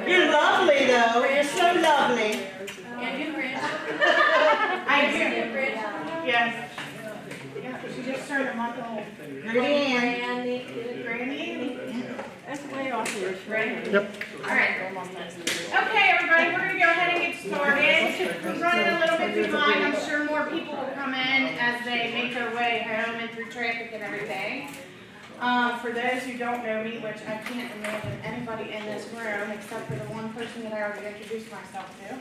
You're lovely, though. You're so lovely. And you, Rich? I do. Yes. Yeah, she just turned a month old. Granny. That's way off here. Yep. All right. Okay, everybody, we're going to go ahead and get started. We're running a little bit behind. I'm sure more people will come in as they make their way home and through traffic and everything. For those who don't know me, which I can't imagine anybody in this room except for the one person that I already introduced myself to,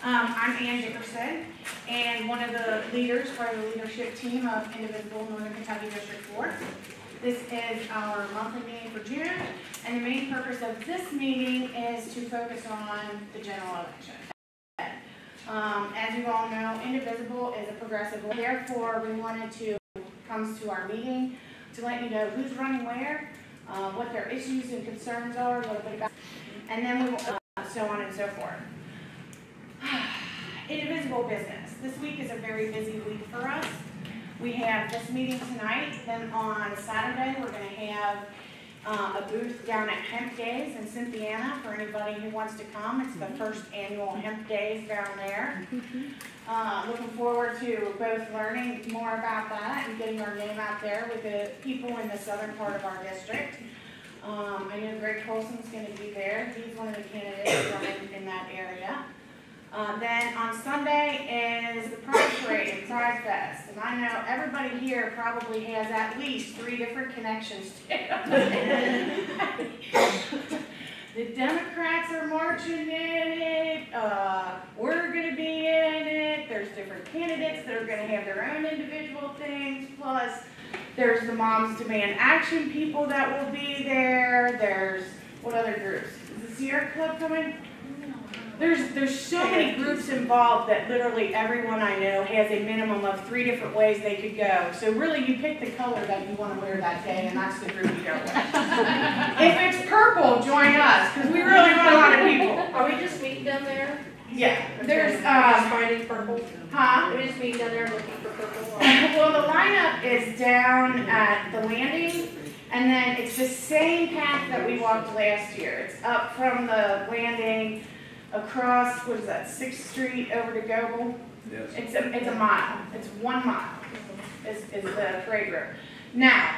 I'm Ann Dickerson, and one of the leaders for the leadership team of Indivisible Northern Kentucky District 4. This is our monthly meeting for June, and the main purpose of this meeting is to focus on the general election. As you all know, Indivisible is a progressive. Therefore, we wanted to come to our meeting to let you know who's running where, what their issues and concerns are, a little bit about, and then we will so on and so forth. Indivisible business. This week is a very busy week for us. We have this meeting tonight. Then on Saturday, we're going to have a booth down at Hemp Days in Cynthiana for anybody who wants to come. It's the first annual Hemp Days down there. Looking forward to both learning more about that and getting our name out there with the people in the southern part of our district. I know Greg Colson's going to be there. He's one of the candidates running in that area. Then on Sunday is the Pride Parade and Pride Fest. And I know everybody here probably has at least 3 different connections to it. The Democrats are marching in it. We're going to be in it. There's different candidates that are going to have their own individual things. Plus, there's the Moms Demand Action people that will be there. There's, what other groups? Is the Sierra Club coming? There's so many groups involved that literally everyone I know has a minimum of 3 different ways they could go. So really you pick the color that you want to wear that day, and that's the group you go with. If it's purple, join us, because we really want a lot of people. Are we just meeting down there? Yeah. There's finding purple. Huh? Are we just meeting down there looking for purple? Well, the lineup is down at the landing, and then it's the same path that we walked last year. It's up from the landing across, what is that, 6th Street over to Goebel? Yes. It's a mile. It's 1 mile is the parade route. Now,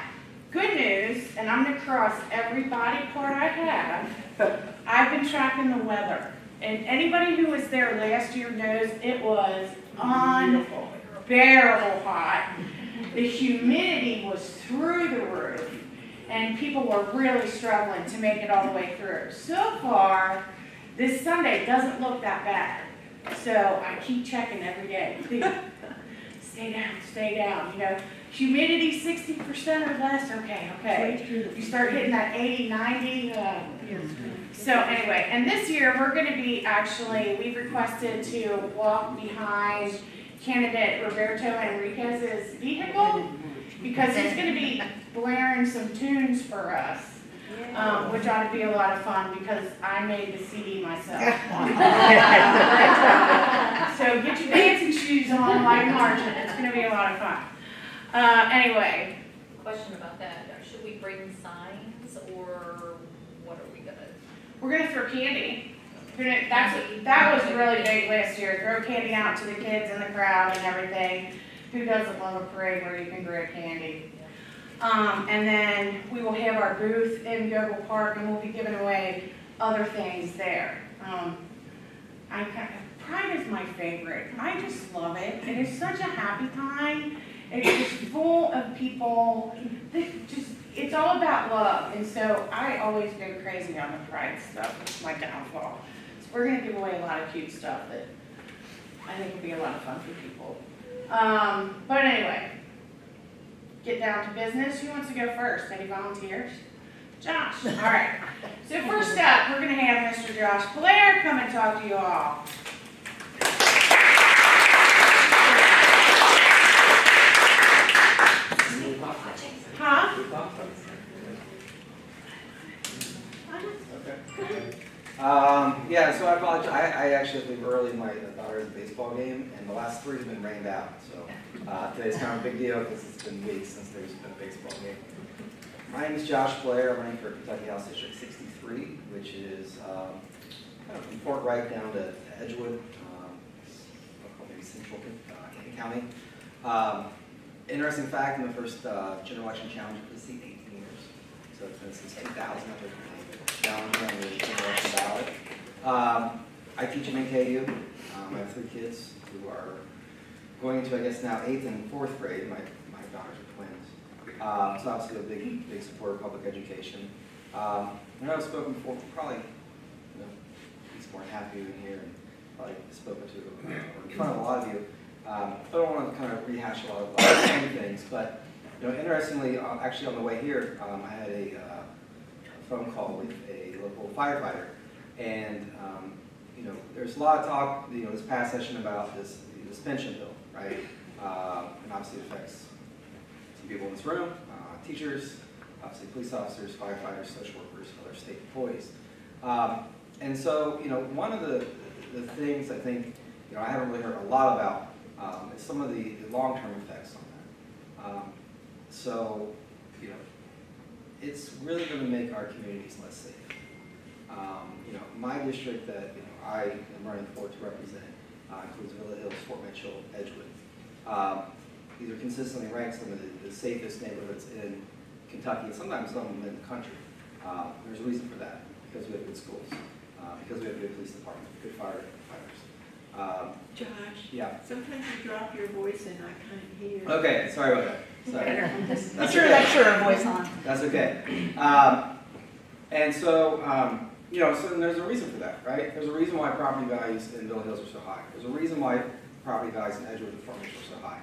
good news, and I'm going to cross every body part I have, I've been tracking the weather. And anybody who was there last year knows it was unbearable hot. The humidity was through the roof, and people were really struggling to make it all the way through. So far, this Sunday doesn't look that bad, so I keep checking every day. Stay down, you know. Humidity 60% or less, okay. You start hitting that 80, 90. So anyway, and this year we're going to be we've requested to walk behind candidate Roberto Enriquez's vehicle because he's going to be blaring some tunes for us. Which ought to be a lot of fun because I made the CD myself. So get your dancing shoes on like marching. It's going to be a lot of fun. Anyway. Question about that. Should we bring signs or what are we going to? We're going to throw candy. That was really big last year. Throw candy out to the kids in the crowd and everything. Who doesn't love a parade where you can grab candy? And then we will have our booth in Goebel Park, and we'll be giving away other things there. Pride is my favorite. I just love it. It is such a happy time. It's just full of people. It's all about love. And so I always go crazy on the Pride stuff. It's my downfall. So we're going to give away a lot of cute stuff that I think will be a lot of fun for people. But anyway. Get down to business. Who wants to go first? Any volunteers? Josh. All right. So first up, we're going to have Mr. Josh Blair come and talk to you all. Huh? Yeah, so I apologize. I actually have to leave early. My daughter has a baseball game, and the last 3 have been rained out. So today's kind of a big deal because it's been weeks since there's been a baseball game. My name is Josh Blair. I'm running for Kentucky House District 63, which is Fort Wright down to Edgewood, maybe Central County. Interesting fact, I'm the first general election challenger for the seat in 18 years. So it's been since 2000 I've been challenging on the general election ballot. I teach in NKU. I have 3 kids who are going into, I guess, now 8th and 4th grade. My daughters are twins. So obviously a big supporter of public education. And I've spoken before, probably, he's more happy in here, and probably spoken to in front of a lot of you. I don't want to kind of rehash a lot of the same things, but interestingly, actually on the way here, I had a phone call with a local firefighter, and there's a lot of talk, this past session about this pension bill, right? And obviously it affects some people in this room, teachers, obviously police officers, firefighters, social workers, other state employees. And so, one of the things I think, I haven't really heard a lot about is some of the long-term effects on that. So, it's really going to make our communities less safe. My district that I am running for to represent includes Villa Hills, Fort Mitchell, Edgewood. These are consistently ranked some of the safest neighborhoods in Kentucky, and sometimes some of them in the country. There's a reason for that, because we have good schools, because we have good police departments, good firefighters. Josh? Yeah. Sometimes you drop your voice and I can't hear. Okay, sorry about that. Sorry. That's sure that sure voice on. That's okay. And so, so there's a reason for that, right? There's a reason why property values in Villa Hills are so high. There's a reason why property values in Edgewood and Fort Mitchell are so high.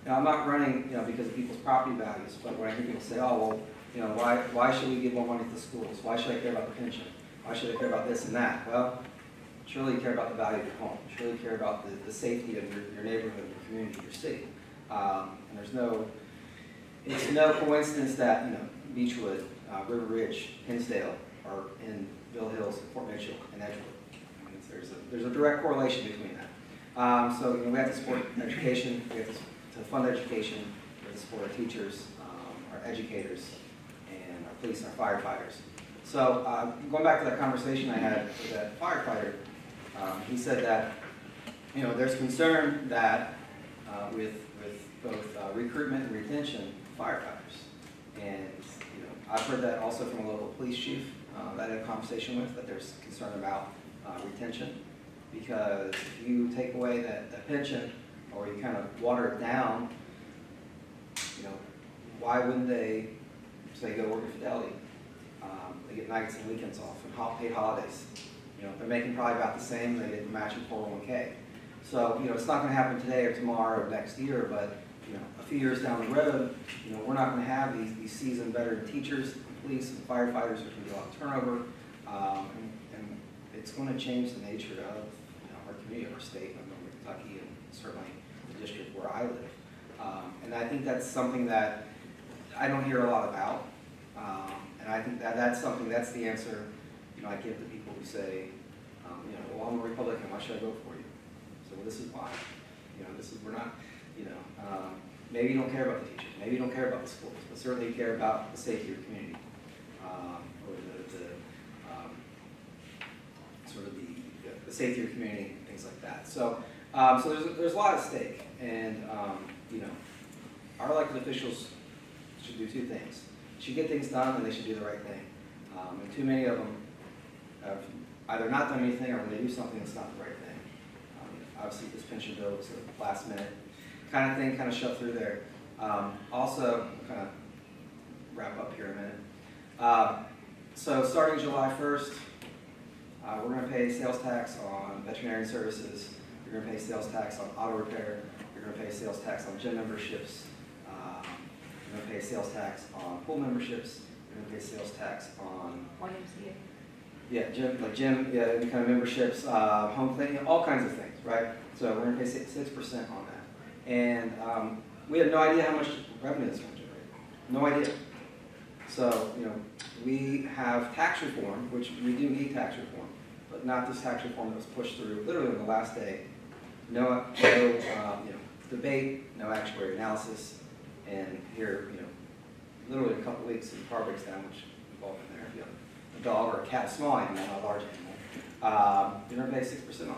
Now, I'm not running, because of people's property values, but when I hear people say, oh, well, why should we give more money to the schools? Why should I care about the pension? Why should I care about this and that? Well, surely you care about the value of your home. Surely you care about the safety of your neighborhood, your community, your city. And it's no coincidence that, Beechwood, River Ridge, Hinsdale are in Villa Hills, Fort Mitchell, and Edgewood. I mean, there's a direct correlation between that. So, we have to support education, we have to fund education, we have to support our teachers, our educators, and our police and our firefighters. So, going back to that conversation I had with that firefighter, he said that, there's concern that with both recruitment and retention of firefighters. And, I've heard that also from a local police chief that I had a conversation with, that there's concern about retention. Because if you take away that pension, or you kind of water it down, why wouldn't they, say, go work at Fidelity? They get nights and weekends off and paid holidays. They're making probably about the same, they get matching 401k. So, it's not going to happen today or tomorrow or next year, but, a few years down the road, we're not going to have these seasoned veteran teachers, police, and firefighters. There's going to be a lot of turnover, and it's going to change the nature of our community, our state, of Kentucky, and certainly the district where I live. And I think that's something that I don't hear a lot about, and I think that's the answer, I give to people who say, well, I'm a Republican, why should I vote for you? So, well, this is why. We're not, maybe you don't care about the teachers, maybe you don't care about the schools, but certainly you care about the safety of your community, or the safety of your community, things like that. So, so there's a lot at stake, and our elected officials should do 2 things. They should get things done, and they should do the right thing. And too many of them have either not done anything, or when they do something, it's not the right thing. Obviously, this pension bill was a last minute kind of thing, kind of shoved through there. Also, kind of wrap up here in a minute. So starting July 1st, we're going to pay sales tax on veterinary services. You're going to pay sales tax on auto repair. You're going to pay sales tax on gym memberships. You're going to pay sales tax on pool memberships. You're going to pay sales tax on YMCA. Yeah, gym, any kind of memberships, home cleaning, all kinds of things, right? So we're going to pay 6% on that. And we have no idea how much revenue it's going to generate. No idea. So, we have tax reform, which we do need tax reform, but not this tax reform that was pushed through literally on the last day. No debate, no actuarial analysis, and here, literally in a couple weeks, the car breaks down, which we've all been there. If you have a dog or a cat, a small animal, not a large you're going to pay 6% on it.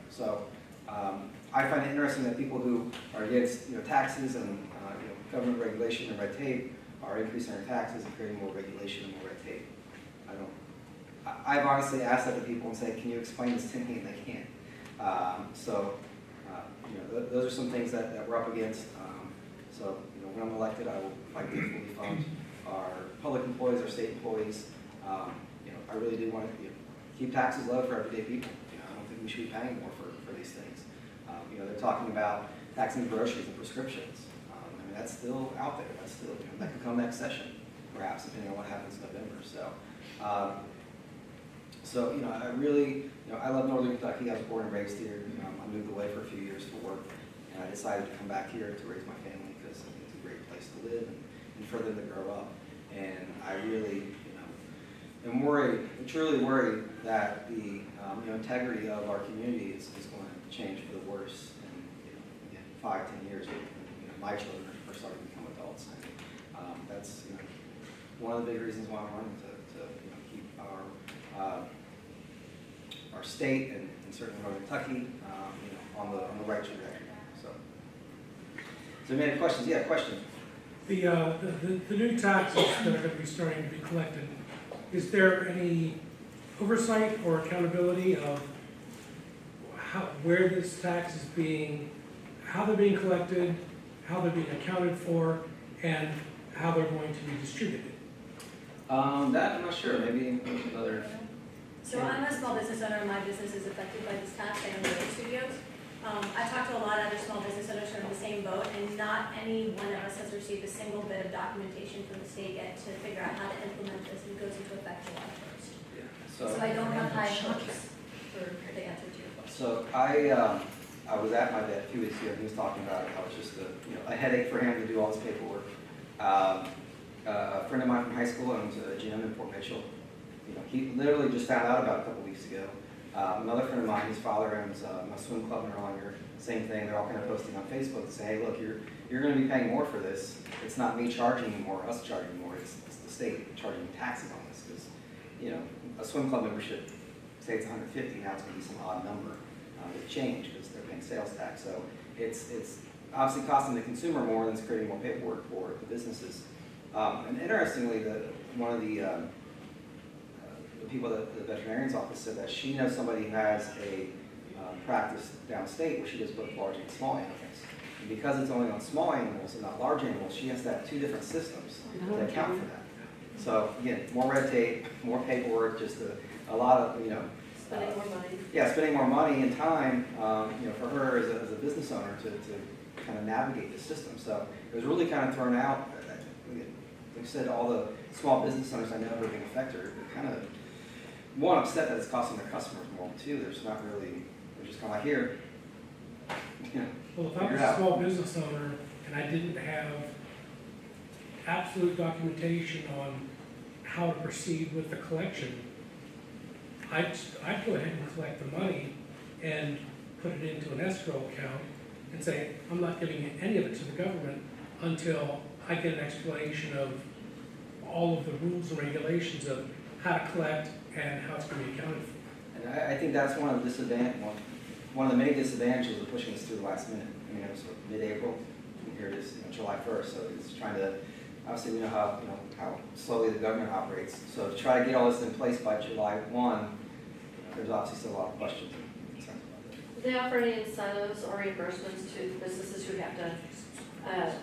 So I find it interesting that people who are against taxes and government regulation and red tape are increasing their taxes and creating more regulation and more red tape. I've honestly asked that to people and say, can you explain this to me? And they can't. Those are some things that we're up against. When I'm elected, I will fight to fully fund our public employees, our state employees. I really do want to keep taxes low for everyday people. I don't think we should be paying more for these things. They're talking about taxing groceries and prescriptions. That's still out there. That's still, that could come next session, perhaps, depending on what happens in November. I really, I love Northern Kentucky. I was born and raised here. I moved away for a few years for work, and I decided to come back here to raise my family because it's a great place to live and for them to grow up. And I really, am worried, truly worried that the integrity of our community is going to change for the worse in 5, 10 years when my children are starting to become adults. And that's one of the big reasons why I'm running to keep our state and certainly Northern Kentucky on the right trajectory. So any questions? Yeah, question. The new taxes that are going to be starting to be collected, is there any oversight or accountability of where this tax is how they're being collected, how they're being accounted for, and how they're going to be distributed? That I'm not sure. Maybe another. So I'm a small business owner, and my business is affected by this tax. I own yoga studios. I talked to a lot of other small business owners who are in the same boat, and not any one of us has received a single bit of documentation from the state yet to figure out how to implement this, and it goes into effect July 1st. Yeah. So I don't have high hopes for the answer to your question. So I was at my dad a few weeks ago, and he was talking about it. How it's just a headache for him to do all this paperwork. A friend of mine from high school owns a gym in Fort Mitchell. He literally just found out about it a couple weeks ago. Another friend of mine, his father owns a swim club in Erlanger. Same thing. They're all kind of posting on Facebook to say, hey, look, you're going to be paying more for this. It's not me charging you more, us charging you more. It's the state charging you taxes on this because a swim club membership, say it's $150, now it's going to be some odd number. It changed because they're paying sales tax. So it's obviously costing the consumer more than it's creating more paperwork for the businesses. And interestingly, one of the people at the veterinarian's office said that she knows somebody who has a practice downstate where she does both large and small animals. And because it's only on small animals and not large animals, she has to have 2 different systems to account for that. So again, more red tape, more paperwork, just a lot of Spending more money. Yeah, spending more money and time, for her as a business owner to kind of navigate the system. So it was really kind of thrown out. Like I said, all the small business owners I know who are being affected are kind of, one, upset that it's costing their customers more, but 2, there's not really, they're just kind of like, here, Well, if I was a small business owner and I didn't have absolute documentation on how to proceed with the collection, I'd go ahead and collect the money and put it into an escrow account and say, I'm not giving any of it to the government until I get an explanation of all of the rules and regulations of how to collect and how it's going to be accounted for. And I think that's one of the many disadvantages of pushing this through the last minute. I mean, it was mid-April, and here it is, July 1st, so it's trying to, obviously we know how slowly the government operates. So to try to get all this in place by July 1, there's obviously still a lot of questions and concerns about it. Do they offer any incentives or reimbursements to businesses who have to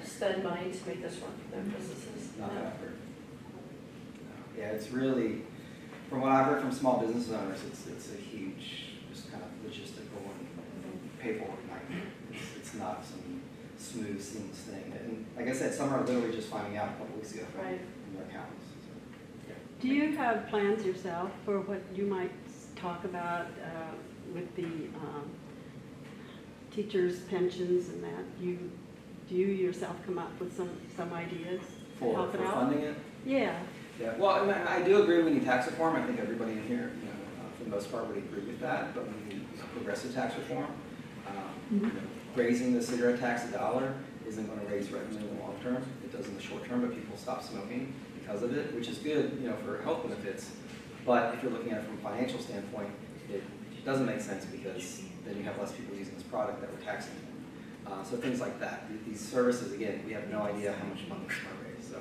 spend money to make this work for their businesses? Not that I've heard. No. Yeah, it's really, from what I've heard from small business owners, it's a huge, just kind of logistical and paperwork nightmare. It's not some smooth, seamless thing. And like I said, some are literally just finding out a couple weeks ago from their accountants. So, yeah. Do you have plans yourself for what you might talk about with the teachers' pensions and that? Do you yourself come up with some ideas to help it out? For funding it? Yeah. Yeah. Well, I mean, I do agree we need tax reform. I think everybody in here, for the most part, would agree with that. But we need progressive tax reform. Raising the cigarette tax $1 isn't going to raise revenue in the long term. It does in the short term, but people stop smoking because of it, which is good, for health benefits. But if you're looking at it from a financial standpoint, it doesn't make sense because then you have less people using this product that we're taxing them. So things like that. These services, again, we have no idea how much money we're going to raise. So,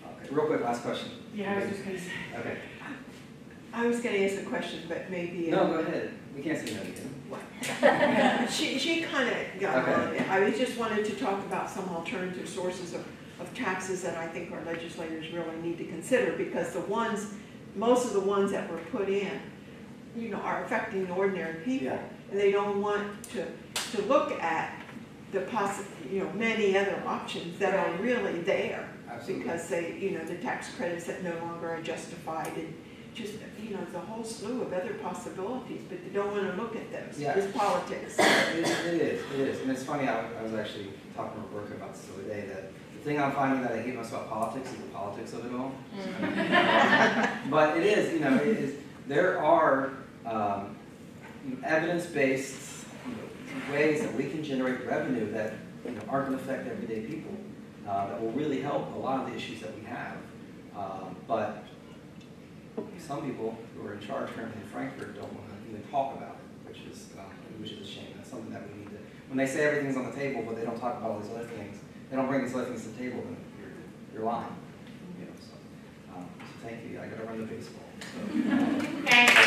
okay. Real quick, last question. Yeah, I was just gonna say. Okay. I was gonna ask a question, but maybe. No, go ahead. We can't see anything. She kind of got Okay. on it. I just wanted to talk about some alternative sources of taxes that I think our legislators really need to consider, because most of the ones that were put in, are affecting ordinary people. Yeah. And they don't want to look at the many other options that are really there. Absolutely. Because the tax credits that no longer are justified, and just, the whole slew of other possibilities, but they don't want to look at those. Yeah. It's politics. It is. And it's funny, I was actually talking to Roberta about this the other day, that the thing I'm finding that I hate most about politics is the politics of it all. But it is, there are evidence-based ways that we can generate revenue that aren't going to affect everyday people, that will really help a lot of the issues that we have. But some people who are in charge currently in Frankfurt don't want to even talk about it, which is a shame. That's something that we need to, when they say everything's on the table, but they don't talk about all these other things, they don't bring these other things to the table, then you're lying. So thank you. I got to run the baseball. So, Thank you.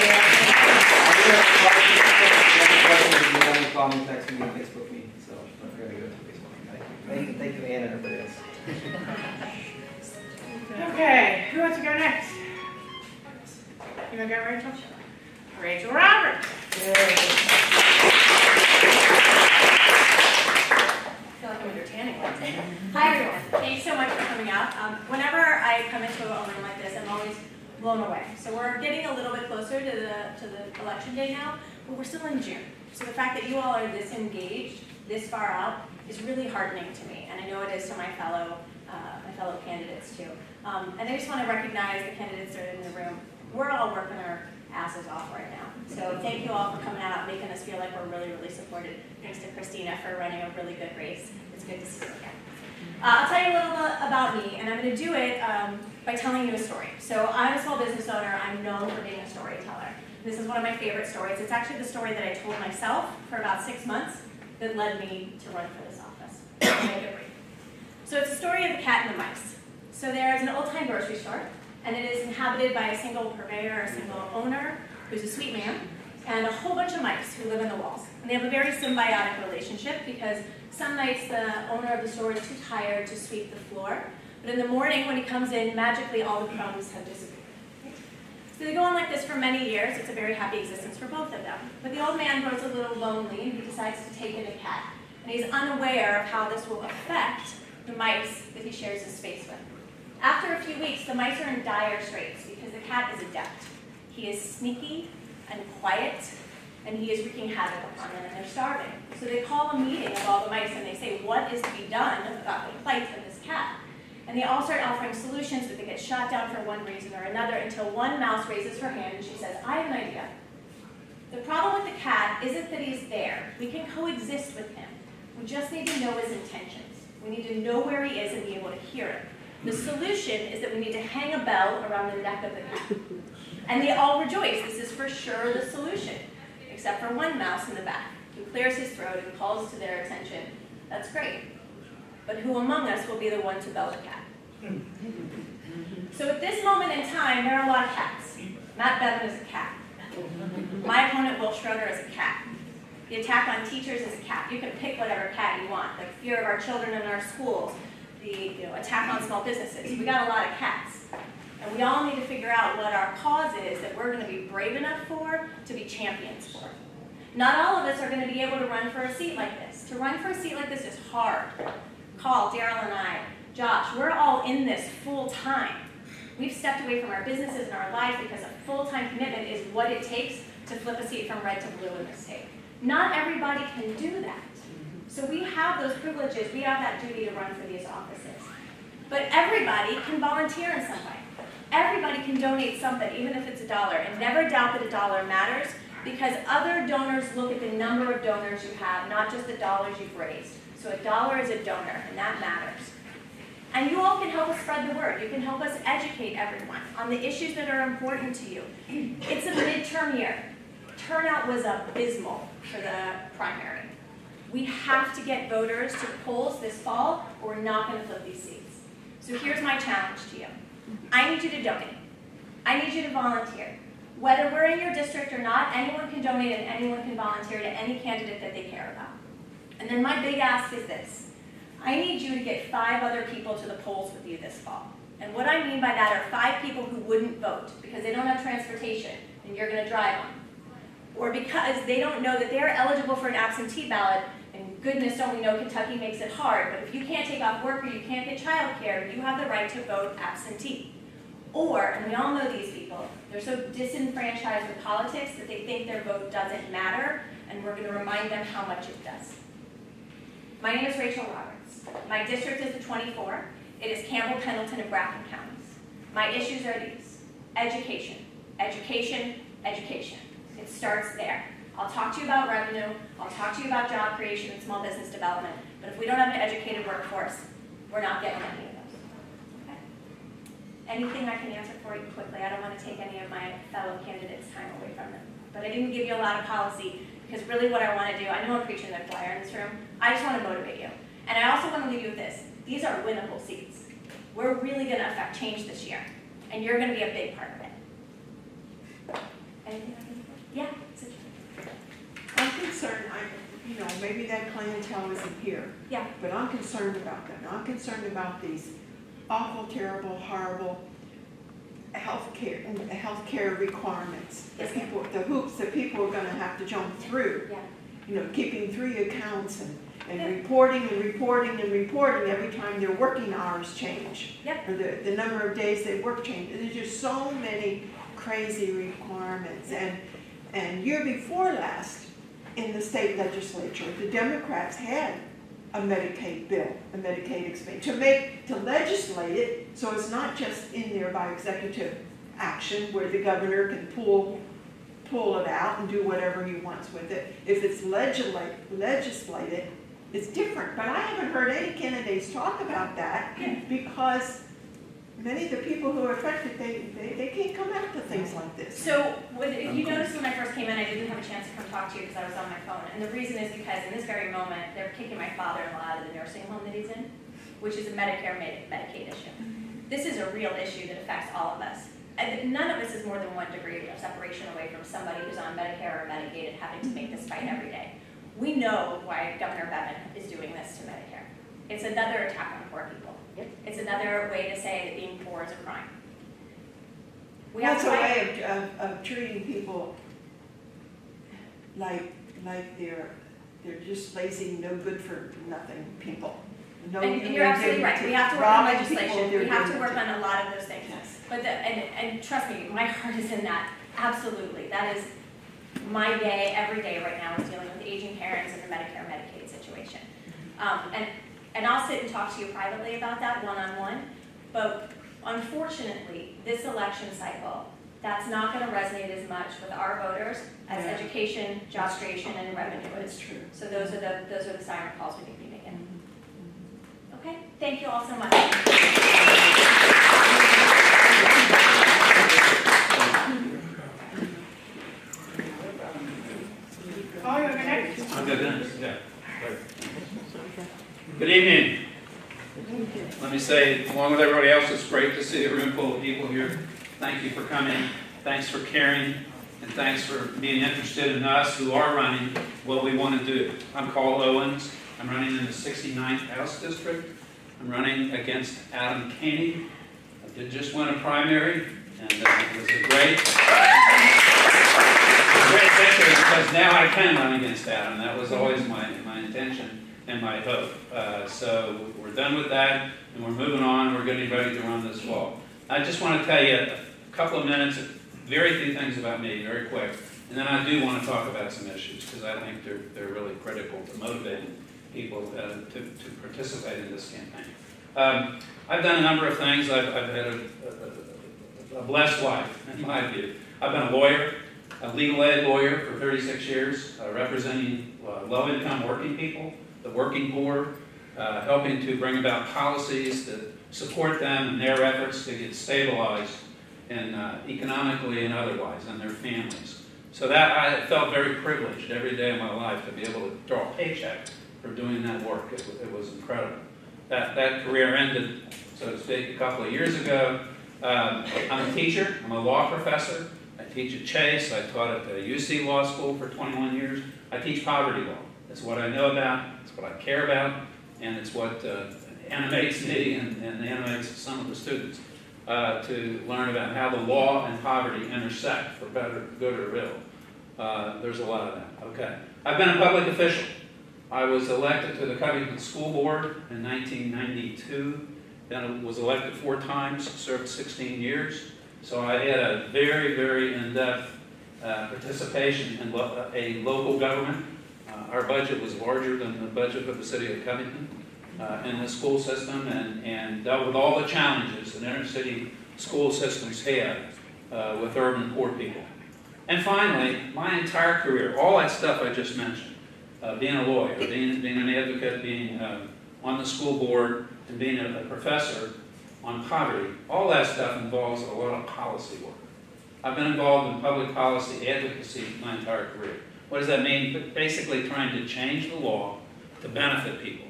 Call me, text me, Facebook me, so we're going to go to baseball. Thank you, Ann and everybody else. Okay, who wants to go next? You want to go, Rachel? Rachel Roberts. I feel like I'm entertaining. Hi everyone, thanks so much for coming out. Whenever I come into a room like this, I'm always blown away. So we're getting a little bit closer to the election day now, but we're still in June. So the fact that you all are this engaged, this far out, is really heartening to me, and I know it is to my fellow candidates too. And I just want to recognize the candidates that are in the room. We're all working our asses off right now. So thank you all for coming out, making us feel like we're really, really supported. Thanks to Christina for running a really good race. It's good to see you again. I'll tell you a little bit about me, and I'm going to do it by telling you a story. So I'm a small business owner. I'm known for being a storyteller. This is one of my favorite stories. It's actually the story that I told myself for about 6 months that led me to run for this office. I'll make it brief. So it's a story of the cat and the mice. So there's an old-time grocery store, and it is inhabited by a single purveyor, a single owner, who's a sweet man, and a whole bunch of mice who live in the walls. And they have a very symbiotic relationship because some nights the owner of the store is too tired to sweep the floor, but in the morning when he comes in, magically all the crumbs have disappeared. So they go on like this for many years. It's a very happy existence for both of them. But the old man grows a little lonely, and he decides to take in a cat. And he's unaware of how this will affect the mice that he shares his space with. After a few weeks, the mice are in dire straits because the cat is adept. He is sneaky and quiet, and he is wreaking havoc upon them, and they're starving. So they call a meeting of all the mice, and they say, what is to be done about the plight of this cat? And they all start offering solutions, but they get shot down for one reason or another until one mouse raises her hand and she says, I have an idea. The problem with the cat isn't that he's there. We can coexist with him. We just need to know his intentions. We need to know where he is and be able to hear him. The solution is that we need to hang a bell around the neck of the cat. And they all rejoice. This is for sure the solution, except for one mouse in the back who clears his throat and calls to their attention. That's great. But who among us will be the one to bell the cat? So at this moment in time, there are a lot of cats. Matt Bevan is a cat. My opponent, Will Schroeder, is a cat. The attack on teachers is a cat. You can pick whatever cat you want. The fear of our children in our schools, the attack on small businesses. We got a lot of cats. And we all need to figure out what our cause is that we're going to be brave enough for, to be champions for. Not all of us are going to be able to run for a seat like this. To run for a seat like this is hard. Call, Daryl and I, Josh, we're all in this full time. We've stepped away from our businesses and our lives because a full-time commitment is what it takes to flip a seat from red to blue in this state. Not everybody can do that. So we have those privileges, we have that duty to run for these offices. But everybody can volunteer in some way. Everybody can donate something, even if it's $1. And never doubt that $1 matters, because other donors look at the number of donors you have, not just the dollars you've raised. So $1 is a donor, and that matters. And you all can help us spread the word. You can help us educate everyone on the issues that are important to you. It's a midterm year. turnout was abysmal for the primary. We have to get voters to the polls this fall, or we're not going to flip these seats. So here's my challenge to you. I need you to donate. I need you to volunteer. Whether we're in your district or not, anyone can donate and anyone can volunteer to any candidate that they care about. And then my big ask is this. I need you to get 5 other people to the polls with you this fall. And what I mean by that are 5 people who wouldn't vote because they don't have transportation and you're going to drive them. Or because they don't know that they're eligible for an absentee ballot, and goodness only know Kentucky makes it hard, but if you can't take off work or you can't get child care, you have the right to vote absentee. Or, and we all know these people, they're so disenfranchised with politics that they think their vote doesn't matter, and we're going to remind them how much it does. My name is Rachel Roberts. My district is the 24. It is Campbell, Pendleton, and Grafton counties. My issues are these: education, education, education. It starts there. I'll talk to you about revenue, I'll talk to you about job creation and small business development, but if we don't have an educated workforce, we're not getting any of those. Okay? Anything I can answer for you quickly. I don't want to take any of my fellow candidates' time away from them. But I didn't give you a lot of policy, because really what I want to do, I know I'm preaching to the choir in this room, I just want to motivate you. And I also want to leave you with this. These are winnable seats. We're really going to affect change this year, and you're going to be a big part of it. Anything I can do? Yeah? I'm concerned, maybe that clientele isn't here. Yeah. But I'm concerned about them. I'm concerned about these awful, terrible, horrible healthcare requirements. Yes, The hoops that people are gonna have to jump through. Yeah. Keeping 3 accounts and reporting every time their working hours change. Yep. Or the number of days they work change. There's just so many crazy requirements. And year before last, in the state legislature, the Democrats had a Medicaid bill, a Medicaid expansion, to legislate it so it's not just in there by executive action where the governor can pull it out and do whatever he wants with it. If it's legislated, it's different. But I haven't heard any candidates talk about that because many of the people who are affected, they can't come out to things like this. So, if you noticed when I first came in, I didn't have a chance to come talk to you because I was on my phone. And the reason is because in this very moment, they're kicking my father-in-law out of the nursing home that he's in, which is a Medicare Medicaid issue. This is a real issue that affects all of us. And none of us is more than 1 degree of separation away from somebody who's on Medicare or Medicaid and having to make this fight every day. We know why Governor Bevin is doing this to Medicare. It's another attack on poor people. It's another way to say that being poor is a crime. That's a way of treating people like they're just lazy, no good for nothing people. And you're absolutely right. We have to work on legislation. We have to work on a lot of those things. Yes. But and trust me, my heart is in that. Absolutely. That is my day, every day right now, is dealing with aging parents and the Medicare Medicaid situation. And I'll sit and talk to you privately about that one-on-one, but unfortunately, this election cycle, that's not going to resonate as much with our voters as education, job creation, and revenue is. True. So those are the siren calls we need to be making. Okay, thank you all so much. Oh, you're next? I'll go next, yeah. Good evening. Let me say, along with everybody else, it's great to see a room full of people here. Thank you for coming. Thanks for caring. And thanks for being interested in us who are running what we want to do. I'm Carl Owens. I'm running in the 69th House District. I'm running against Adam Koenig. I did just win a primary, and it was a great victory because now I can run against Adam. That was always my intention and my hope. So we're done with that, and we're moving on. We're getting ready to run this fall. I just want to tell you a couple of minutes, very few things about me, very quick, and then I do want to talk about some issues because I think they're really critical to motivating people to participate in this campaign. I've done a number of things. I've had a blessed life, in my view. I've been a lawyer, a legal aid lawyer for 36 years, representing low-income working people, the working poor, helping to bring about policies that support them in their efforts to get stabilized and economically and otherwise, and their families. So that, I felt very privileged every day of my life to be able to draw a paycheck for doing that work. It was incredible. That career ended, so to speak, a couple of years ago. I'm a teacher. I'm a law professor. I teach at Chase. I taught at the UC Law School for 21 years. I teach poverty law. It's what I know about. It's what I care about. And it's what animates me and animates some of the students to learn about how the law and poverty intersect for better, good or ill. There's a lot of that. Okay. I've been a public official. I was elected to the Covington School Board in 1992. Then I was elected 4 times, served 16 years. So I had a very, very in-depth participation in a local government. Our budget was larger than the budget of the city of Covington in the school system, and dealt with all the challenges that inner city school systems have with urban poor people. And finally, my entire career, all that stuff I just mentioned, being a lawyer, being an advocate, being on the school board, and being a professor on poverty, all that stuff involves a lot of policy work. I've been involved in public policy advocacy my entire career. What does that mean? Basically trying to change the law to benefit people,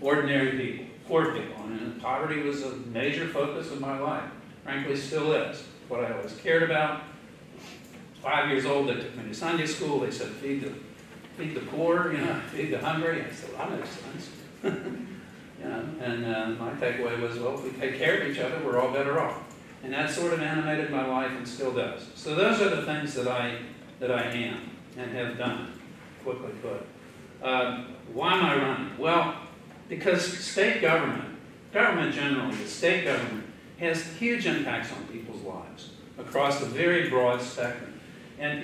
ordinary people, poor people. And poverty was a major focus of my life. Frankly, still is. What I always cared about. 5 years old, they took me to Sunday school. They said, feed the poor, feed the hungry. I said, well, that makes sense. And my takeaway was, well, if we take care of each other, we're all better off. And that sort of animated my life and still does. So those are the things that I am and have done, quickly put. Why am I running? Well, because state government generally, the state government, has huge impacts on people's lives across a very broad spectrum. And,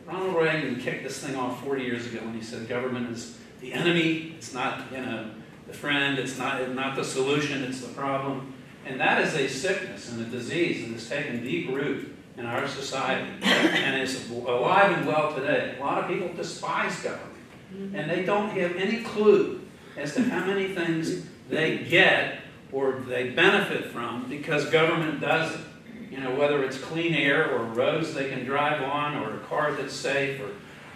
Ronald Reagan kicked this thing off 40 years ago when he said government is the enemy, it's not, the friend, it's not the solution, it's the problem. And that is a sickness and a disease that has taken deep root in our society and is alive and well today. A lot of people despise government, and they don't have any clue as to how many things they get or they benefit from because government does it. Whether it's clean air or roads they can drive on or a car that's safe or,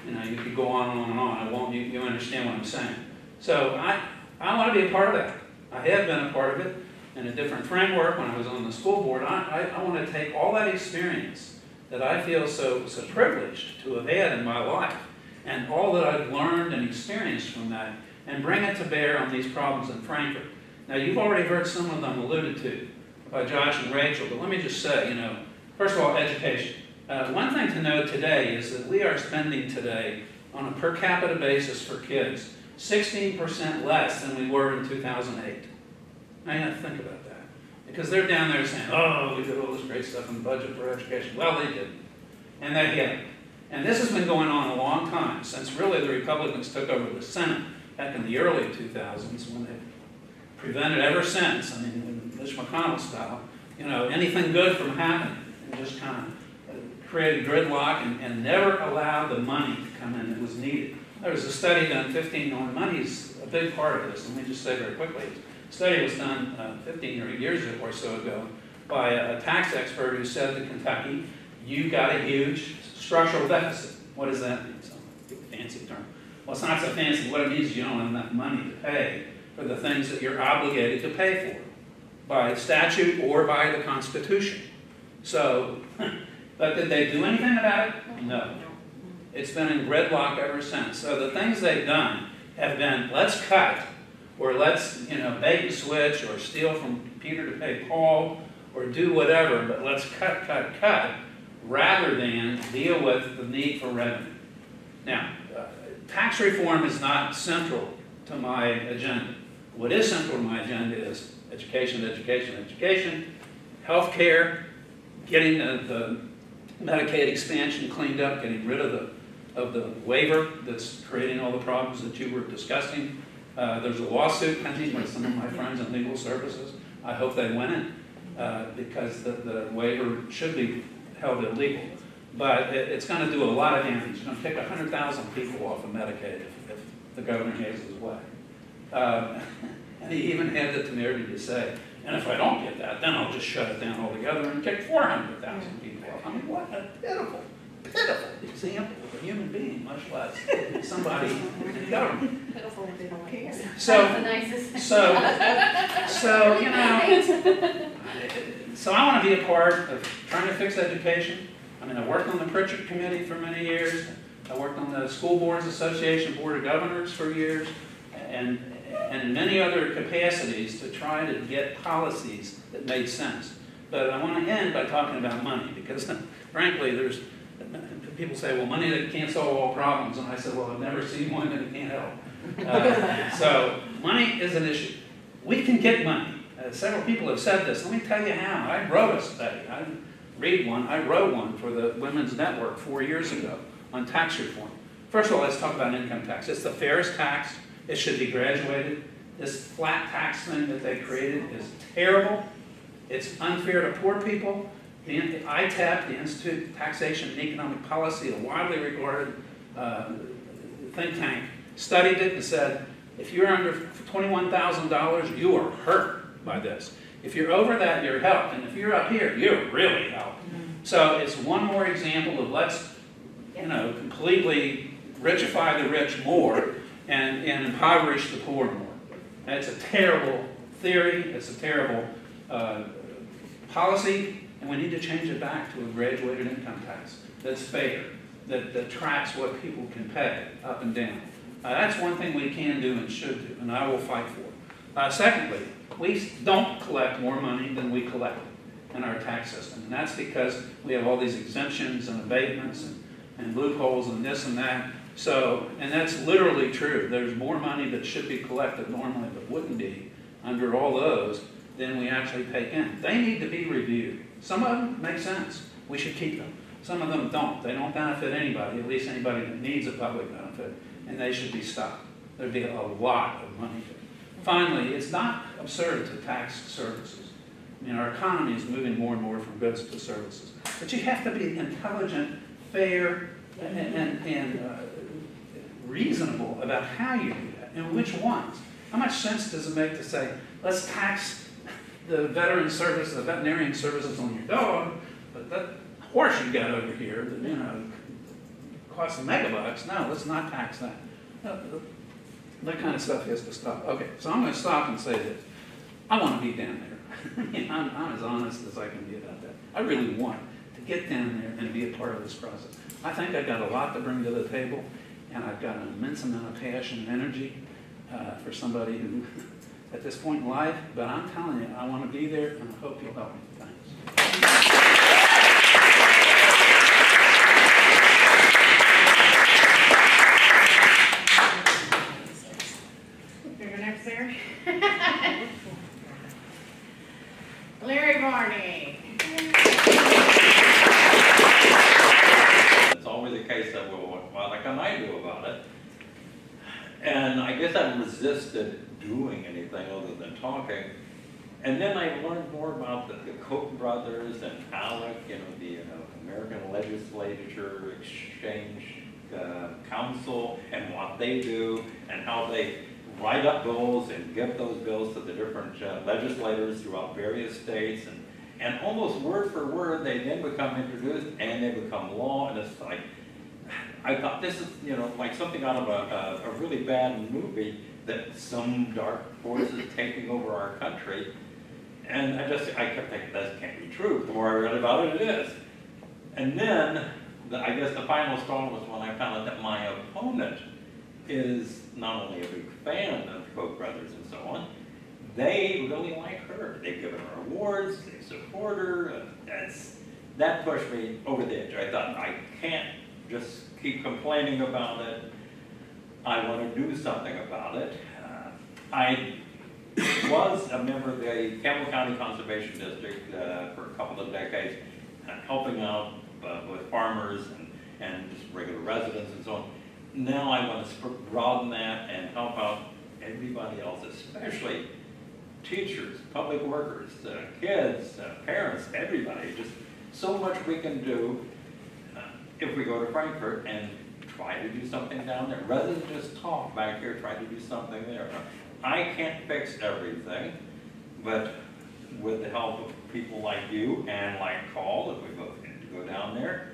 you could go on and on and on. I won't, you understand what I'm saying. So I want to be a part of that. I have been a part of it in a different framework when I was on the school board. I want to take all that experience that I feel so privileged to have had in my life and all that I've learned and experienced from that and bring it to bear on these problems in Frankfurt. Now, you've already heard some of them alluded to by Josh and Rachel, but let me just say, first of all, education. One thing to note today is that we are spending today on a per capita basis for kids 16% less than we were in 2008. Now you have to think about that. Because they're down there saying, oh, we did all this great stuff in the budget for education. Well, they didn't. And they haven't. And this has been going on a long time, since really the Republicans took over the Senate back in the early 2000s, when they prevented ever since, in Mitch McConnell style, anything good from happening, and just kind of created gridlock and never allowed the money to come in that was needed. There was a study done, money is a big part of this. Let me just say very quickly. A study was done 15 years or so ago by a tax expert who said to Kentucky, you've got a huge structural deficit. What does that mean? Some fancy term. Well, it's not so fancy. What it means is you don't have enough money to pay for the things that you're obligated to pay for by statute or by the Constitution. So, but did they do anything about it? No. It's been in gridlock ever since. So the things they've done have been, let's cut, or let's, bait and switch, or steal from Peter to pay Paul, or do whatever, but let's cut, rather than deal with the need for revenue. Now, tax reform is not central to my agenda. What is central to my agenda is education, health care, getting the Medicaid expansion cleaned up, getting rid of the waiver that's creating all the problems that you were discussing. There's a lawsuit pending with some of my friends in legal services. I hope they win it because the waiver should be held illegal. But it's going to do a lot of damage. It's going to take 100,000 people off of Medicaid if the governor has his way. And he even had the temerity to say, and if I don't get that, then I'll just shut it down altogether and kick 400,000 people off. I mean, what a pitiful example of a human being, much less somebody in government. Pitiful if they don't care. So, That's the nicest. so, you know, so I want to be a part of trying to fix education. I mean, I worked on the Pritchard Committee for many years. I worked on the School Boards Association Board of Governors for years, and in many other capacities to try to get policies that made sense. But I want to end by talking about money, because frankly, there's people say, well, money that can't solve all problems, and I said, well, I've never seen one that it can't help. So money is an issue. We can get money. Several people have said this. Let me tell you how. I wrote a study. I didn't read one. I wrote one for the Women's Network 4 years ago on tax reform. First of all, let's talk about income tax. It's the fairest tax. It should be graduated. This flat tax thing that they created is terrible. It's unfair to poor people. The ITAP, the Institute of Taxation and Economic Policy, a widely regarded think tank, studied it and said, if you're under $21,000, you are hurt by this. If you're over that, you're helped. And if you're up here, you're really helped. So it's one more example of let's, you know, completely richify the rich more and impoverish the poor more. And it's a terrible theory. It's a terrible policy. And we need to change it back to a graduated income tax that's fair, that tracks what people can pay up and down. That's one thing we can do and should do, and I will fight for. Secondly, we don't collect more money than we collect in our tax system. And that's because we have all these exemptions and abatements and loopholes and this and that. So, and that's literally true. There's more money that should be collected normally that wouldn't be under all those than we actually take in. They need to be reviewed. Some of them make sense. We should keep them. Some of them don't. They don't benefit anybody, at least anybody that needs a public benefit, and they should be stopped. There'd be a lot of money. Finally, it's not absurd to tax services. I mean, our economy is moving more and more from goods to services. But you have to be intelligent, fair, and reasonable about how you do that and which ones. How much sense does it make to say, let's tax the veteran service, the veterinarian services on your dog, but that horse you got over here that, you know, costs megabucks, no, let's not tax that. That kind of stuff has to stop. Okay, so I'm going to stop and say this. I want to be down there. I'm as honest as I can be about that. I really want to get down there and be a part of this process. I think I've got a lot to bring to the table, and I've got an immense amount of passion and energy for somebody who, at this point in life, but I'm telling you, I want to be there, and I hope you'll help me. Thanks. You're next there. Larry Varney. It's always the case that, well, what can I do about it? And I guess I resisted doing anything other than talking. And then I learned more about the Koch brothers and ALEC, the American Legislature Exchange Council, and what they do, and how they write up bills and give those bills to the different legislators throughout various states. And almost word for word, they then become introduced and they become law. And it's like, I thought this is, like something out of a really bad movie, that some dark force is taking over our country. And I kept thinking, that can't be true. The more I read about it, it is. And then, I guess the final straw was when I found out that my opponent is not only a big fan of Koch brothers and so on, they really like her. They've given her awards, they support her. That pushed me over the edge. I thought, I can't just keep complaining about it. I want to do something about it. I was a member of the Campbell County Conservation District for a couple of decades, helping out with farmers and just regular residents and so on. Now I want to broaden that and help out everybody else, especially teachers, public workers, kids, parents, everybody. Just so much we can do if we go to Frankfurt and try to do something down there. Rather than just talk back here, try to do something there. I can't fix everything, but with the help of people like you and like Paul, if we both get to go down there,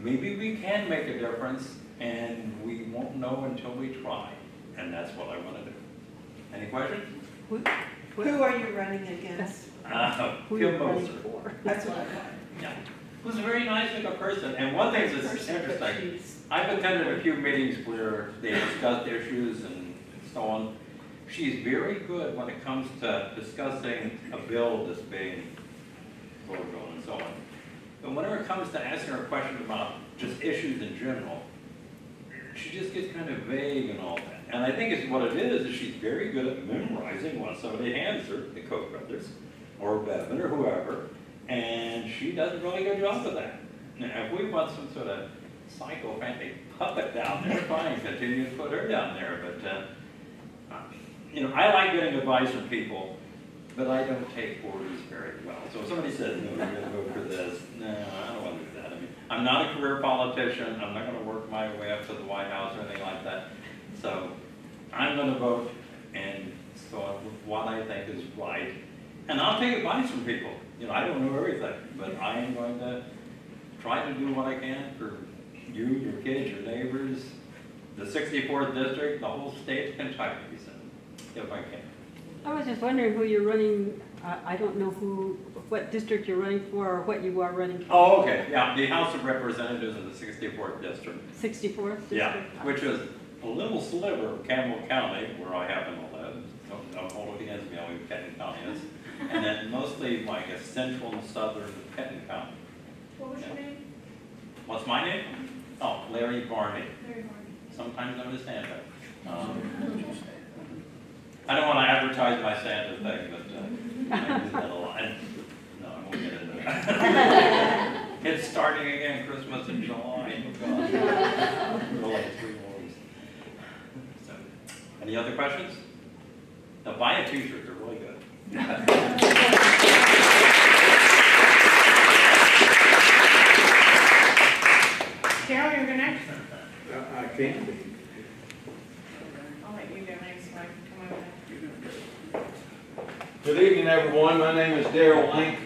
maybe we can make a difference, and we won't know until we try. And that's what I want to do. Any questions? Who are you running against? Who Kim you're running Moser. for. That's what I thought. Yeah. Who's a very nice little person. And one thing that's Person, but interesting, she's- I've attended a few meetings where they discussed issues and so on. She's very good when it comes to discussing a bill that's being voted on and so on. But whenever it comes to asking her questions about just issues in general, she just gets kind of vague and all that. And I think it's what it is she's very good at memorizing what somebody hands her, the Koch brothers, or Bevan, or whoever, and she does a really good job of that. Now, if we want some sort of psychopathic puppet down there, fine, continue to put her down there, but, you know, I like getting advice from people, but I don't take orders very well. So if somebody says, no, you're gonna vote for this, no, I don't want to do that. I mean, I'm not a career politician, I'm not gonna work my way up to the White House or anything like that. So I'm gonna vote and so what I think is right. And I'll take advice from people. You know, I don't know everything, but I am going to try to do what I can for you, your kids, your neighbors, the 64th district, the whole state of Kentucky, so, if I can. I was just wondering who you're running, I don't know what district you're running for or what you are running for. Oh, okay, yeah, the House of Representatives in the 64th district. 64th district? Yeah, which is a little sliver of Campbell County, where I happen to live. Don't hold it against me, I live in Kenton County is. And then mostly like a central and southern Kenton County. What was your name? What's my name? Oh, Larry Barney. Larry Barney. Sometimes I'm a Santa. I don't want to advertise my Santa thing, but I do that a lot. No, I won't get into that. It's starting again, Christmas in July. Oh, God. We're like 3 more weeks. So, any other questions? Now, buy a t-shirt, they're really good. Carol, you're next. I can't be. I'll let you go next, so I can come over. Good evening, everyone. My name is Darrell Link.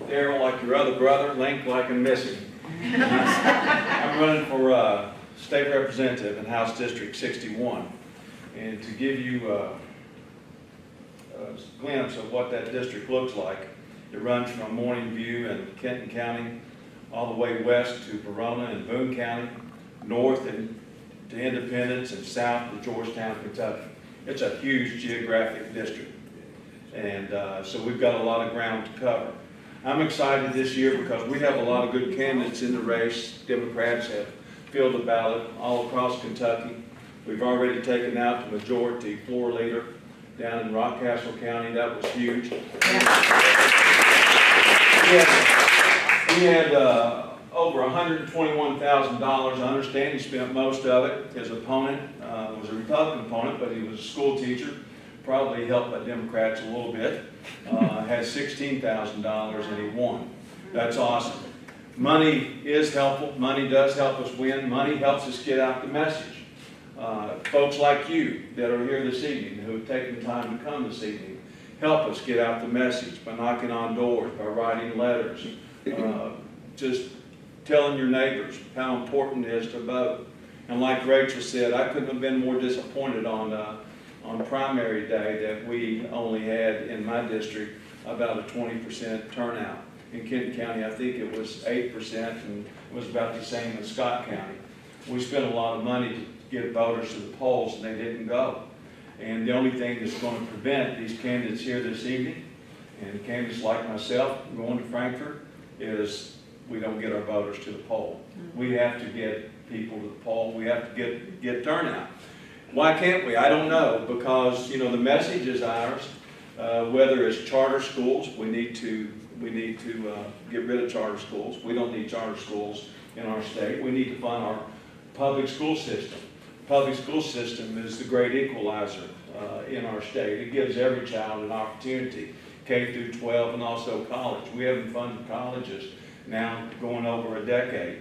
Darrell, like your other brother, Link like I'm missing. I'm running for state representative in House District 61. And to give you a glimpse of what that district looks like, it runs from Morning View in Kenton County all the way west to Verona and Boone County, north and to Independence, and south to Georgetown, Kentucky. It's a huge geographic district. And so we've got a lot of ground to cover. I'm excited this year because we have a lot of good candidates in the race. Democrats have filled the ballot all across Kentucky. We've already taken out the majority floor leader down in Rockcastle County. That was huge. He had over $121,000. I understand he spent most of it. His opponent was a Republican opponent, but he was a school teacher, probably helped by Democrats a little bit. Had $16,000 and he won. That's awesome. Money is helpful. Money does help us win. Money helps us get out the message. Folks like you that are here this evening, who have taken time to come this evening, help us get out the message by knocking on doors, by writing letters, just telling your neighbors how important it is to vote. And like Rachel said, I couldn't have been more disappointed on primary day that we only had in my district about a 20% turnout. In Kenton County, I think it was 8%, and it was about the same in Scott County. We spent a lot of money to get voters to the polls, and they didn't go. And the only thing that's going to prevent these candidates here this evening, and candidates like myself going to Frankfurt, is we don't get our voters to the poll. We have to get people to the poll. We have to get turnout. Why can't we? I don't know, because you know the message is ours. Whether it's charter schools, we need to get rid of charter schools. We don't need charter schools in our state. We need to fund our public school system. Public school system is the great equalizer in our state. It gives every child an opportunity, K through 12 and also college. We haven't funded colleges now going over a decade.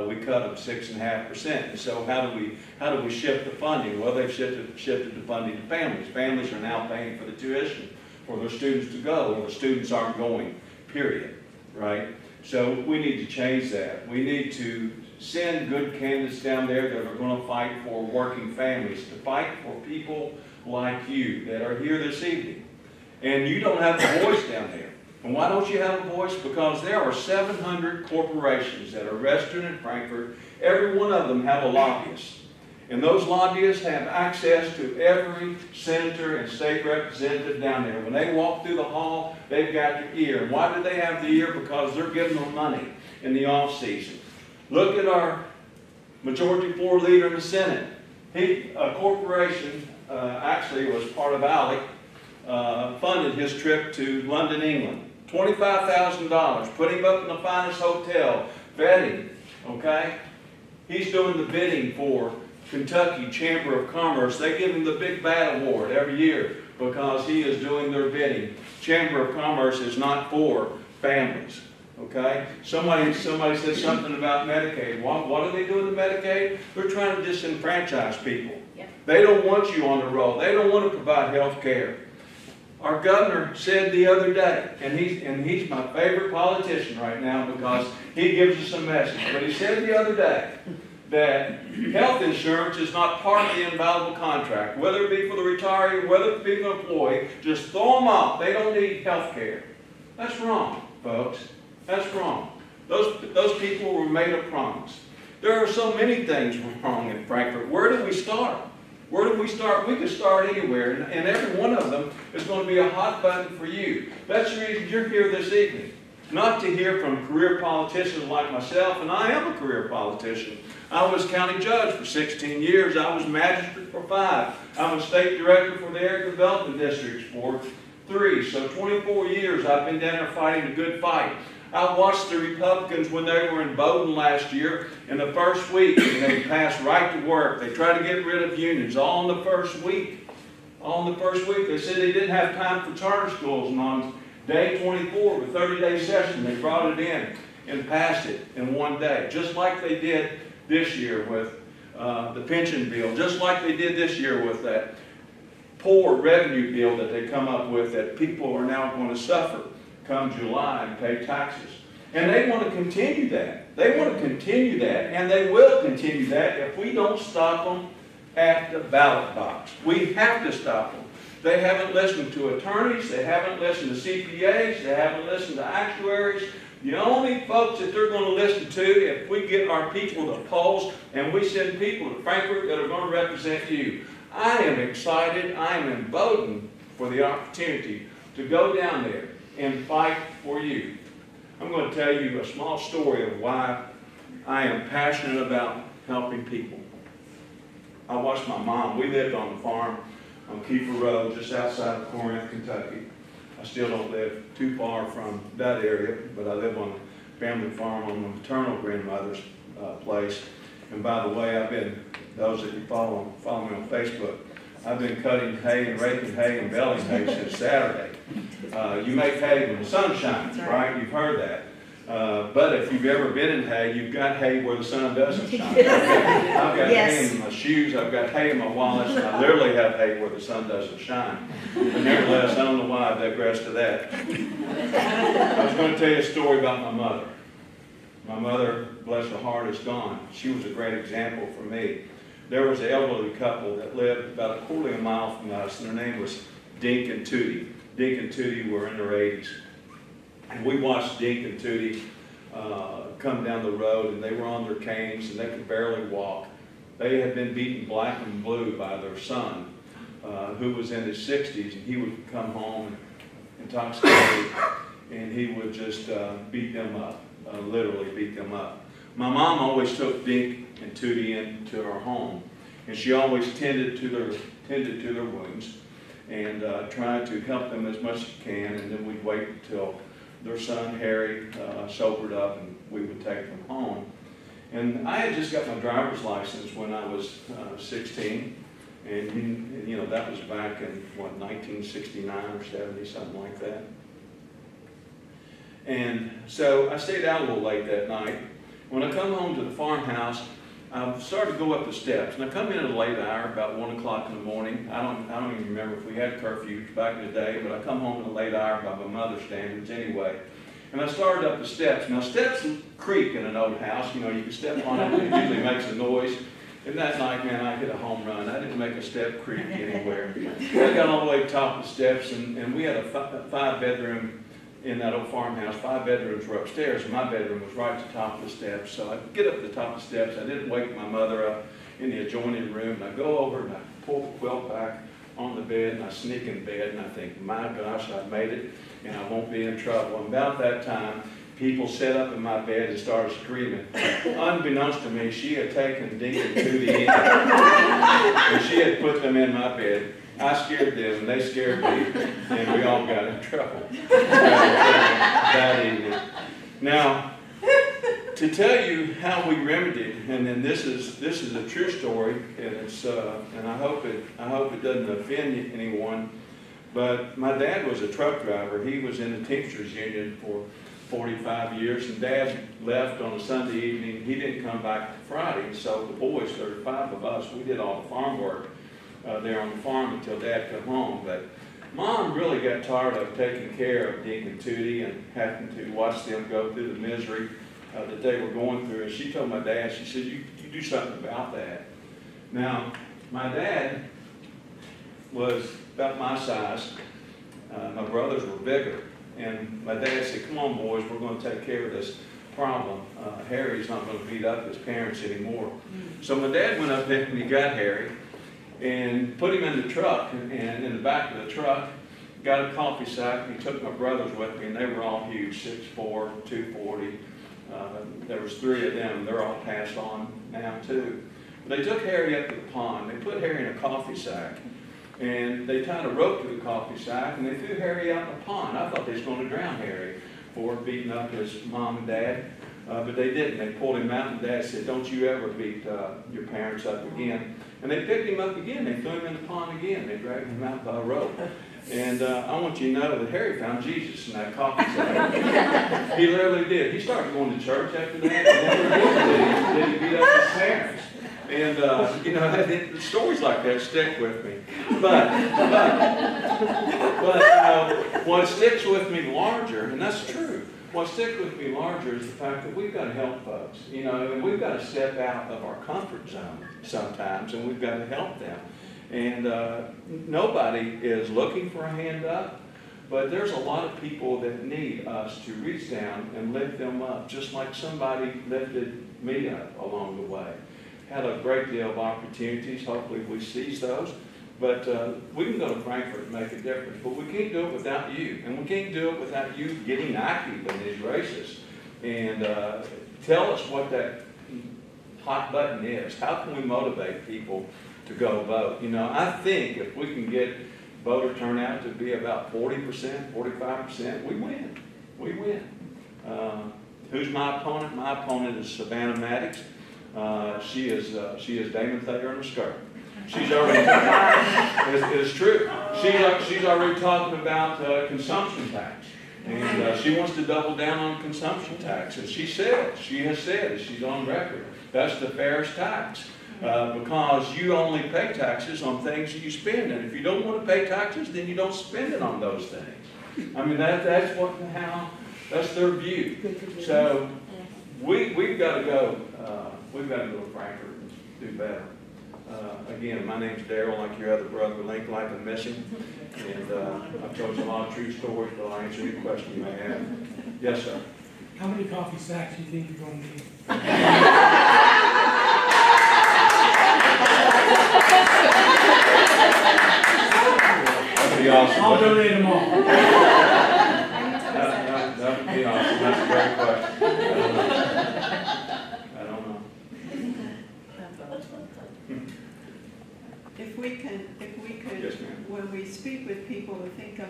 We cut them 6.5%. And so how do we shift the funding? Well, they've shifted the funding to families. Families are now paying for the tuition for their students to go, or the students aren't going, period, right? So we need to change that. We need to send good candidates down there that are going to fight for working families, to fight for people like you that are here this evening. And you don't have a voice down there. And why don't you have a voice? Because there are 700 corporations that are registered in Frankfort. Every one of them have a lobbyist. And those lobbyists have access to every senator and state representative down there. When they walk through the hall, they've got your ear. And why do they have the ear? Because they're giving them money in the off season. Look at our majority floor leader in the Senate. A corporation, actually it was part of ALEC, funded his trip to London, England. $25,000, put him up in the finest hotel, fed him, okay? He's doing the bidding for Kentucky Chamber of Commerce. They give him the Big Bad Award every year because he is doing their bidding. Chamber of Commerce is not for families, okay? Somebody said something about Medicaid. What are they doing with Medicaid? They're trying to disenfranchise people. Yep. They don't want you on the roll. They don't want to provide health care. Our governor said the other day, and he's my favorite politician right now because he gives us a message, but he said the other day that health insurance is not part of the invaluable contract, whether it be for the retiree, whether it be for the employee, just throw them off. They don't need health care. That's wrong, folks. That's wrong. Those people were made a promise. There are so many things wrong in Frankfort. Where do we start? Where do we start? We could start anywhere, and every one of them is going to be a hot button for you. That's the reason you're here this evening. Not to hear from career politicians like myself, and I am a career politician. I was county judge for 16 years. I was magistrate for 5. I was state director for the area development districts for 3. So 24 years I've been down there fighting a good fight. I watched the Republicans when they were in Bowdoin last year in the first week, and they passed right to work. They tried to get rid of unions all in the first week. All in the first week. They said they didn't have time for charter schools, and on day 24, the 30-day session, they brought it in and passed it in one day, just like they did this year with the pension bill, just like they did this year with that poor revenue bill that they come up with that people are now going to suffer come July and pay taxes. And they want to continue that. They want to continue that, and they will continue that if we don't stop them at the ballot box. We have to stop them. They haven't listened to attorneys, they haven't listened to CPAs, they haven't listened to actuaries. The only folks that they're going to listen to, if we get our people to polls and we send people to Frankfort that are going to represent you. I am excited, I am in Bowdoin for the opportunity to go down there and fight for you. I'm going to tell you a small story of why I am passionate about helping people. I watched my mom. We lived on the farm on Kiefer Road, just outside of Corinth, Kentucky. I still don't live too far from that area, but I live on a family farm on my maternal grandmother's place. And by the way, those that you follow me on Facebook, I've been cutting hay and raking hay and baling hay since Saturday. You make hay when the sun shines, right? You've heard that. But if you've ever been in hay, you've got hay where the sun doesn't shine. I've got hay in my shoes, I've got hay in my wallets, and I literally have hay where the sun doesn't shine. But nevertheless, I don't know why I digressed to that. I was going to tell you a story about my mother. My mother, bless her heart, is gone. She was a great example for me. There was an elderly couple that lived about a quarter of a mile from us, and their name was Dink and Tootie. Dink and Tootie were in their 80s. And we watched Dink and Tootie come down the road, and they were on their canes, and they could barely walk. They had been beaten black and blue by their son, who was in his 60s, and he would come home intoxicated, and he would just beat them up, literally beat them up. My mom always took Dink and Tootie into her home, and she always tended to their wounds and tried to help them as much as she can, and then we'd wait until their son Harry sobered up and we would take them home. And I had just got my driver's license when I was 16, and you know, that was back in what, 1969 or 70, something like that. And so I stayed out a little late that night. When I come home to the farmhouse, I started to go up the steps, and I come in at a late hour, about 1 o'clock in the morning. I don't even remember if we had curfews back in the day, but I come home at a late hour by my mother's standards anyway. And I started up the steps. Now, steps creak in an old house. You know, you can step on it, and it usually makes a noise. And that night, man, I hit a home run. I didn't make a step creak anywhere. I got all the way to the top of the steps, and we had a 5-bedroom in that old farmhouse. 5 bedrooms were upstairs, and my bedroom was right at the top of the steps. So I get up to the top of the steps. I didn't wake my mother up in the adjoining room. And I go over and I pull the quilt back on the bed, and I sneak in bed, and I think, my gosh, I've made it, and I won't be in trouble. And about that time, people sat up in my bed and started screaming. Unbeknownst to me, she had taken Dink and Tootie in, and she had put them in my bed. I scared them, and they scared me, and we all got in trouble that evening. Now, to tell you how we remedied, and then this is a true story, and it's and I hope it doesn't offend anyone. But my dad was a truck driver. He was in the Teamsters Union for 45 years, and Dad left on a Sunday evening. He didn't come back to Friday, so the boys, there were 5 of us, we did all the farm work there on the farm until Dad come home. But Mom really got tired of taking care of Dink and Tootie and having to watch them go through the misery that they were going through. And she told my dad, she said, you do something about that. Now, my dad was about my size. My brothers were bigger. And my dad said, come on, boys, we're going to take care of this problem. Harry's not going to beat up his parents anymore. So my dad went up there and he got Harry and put him in the truck. And in the back of the truck, got a coffee sack. He took my brothers with me, and they were all huge, 6'4", 240. There was 3 of them. They're all passed on now, too. But they took Harry up to the pond. They put Harry in a coffee sack. And they tied a rope to the coffee sack, and they threw Harry out in the pond. I thought they was going to drown Harry for beating up his mom and dad, but they didn't. They pulled him out, and Dad said, don't you ever beat your parents up again. And they picked him up again. They threw him in the pond again. They dragged him out by a rope. And I want you to know that Harry found Jesus in that coffee sack. He literally did. He started going to church after that, and never did he beat up his parents. And, you know, stories like that stick with me. But what sticks with me larger, and that's true, what sticks with me larger is the fact that we've got to help folks. You know, and we've got to step out of our comfort zone sometimes, and we've got to help them. And nobody is looking for a hand up, but there's a lot of people that need us to reach down and lift them up, just like somebody lifted me up along the way. Had a great deal of opportunities. Hopefully we seize those. But we can go to Frankfurt and make a difference. But we can't do it without you. And we can't do it without you getting active in these races. And tell us what that hot button is. How can we motivate people to go vote? You know, I think if we can get voter turnout to be about 40%, 45%, we win. We win. Who's my opponent? My opponent is Savannah Maddox. She is Damon Thayer in a skirt. She's already, it's true. She's already talking about consumption tax. And she wants to double down on consumption tax. And she has said, she's on record, that's the fairest tax. Because you only pay taxes on things that you spend. And if you don't want to pay taxes, then you don't spend it on those things. I mean, that's their view. So we've got to go. We've got to go to Frankfurt and do better. Again, my name's Daryl, like your other brother, Link, like I'm missing. And I've told you a lot of true stories, but I'll answer any question you may have. Yes, sir. How many coffee sacks do you think you're going to need? That'd be awesome. I'll donate them all. That would be awesome. That's a great question. I don't know. If we could, Yes, ma'am. when we speak with people, to think of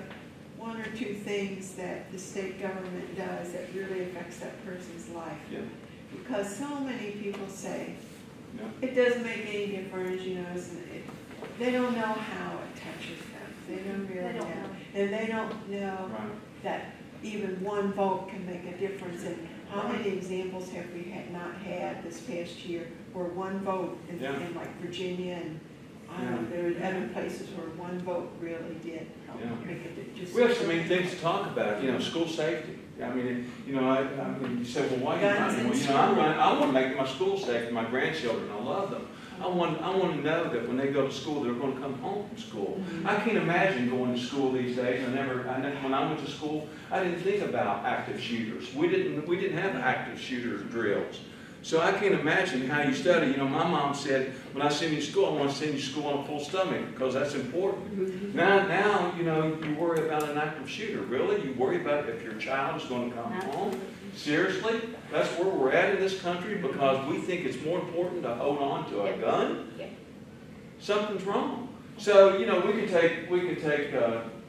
1 or 2 things that the state government does that really affects that person's life. Yeah. Because so many people say, Yeah. it doesn't make any difference, you know, they don't know how it touches them. They don't really They don't know. know. And they don't know Right. that even one vote can make a difference. And how many examples have we not had this past year where one vote in like Virginia and I don't know, there are other places where one vote really did help make a difference. We have so many things to talk about, you know, school safety. I mean, you know, I mean, you say, well, why are you running? Well, you know, I want to make my school safe for my grandchildren. I love them. I want to know that when they go to school, they're going to come home from school. I can't imagine going to school these days. When I went to school, I didn't think about active shooters. We didn't have active shooter drills. So I can't imagine how you study. You know, my mom said, when I send you to school, I want to send you to school on a full stomach because that's important. Now, you know, you worry about an active shooter. Really? You worry about if your child is going to come home? Seriously? That's where we're at in this country because we think it's more important to hold on to a gun? Something's wrong. So, you know, we can take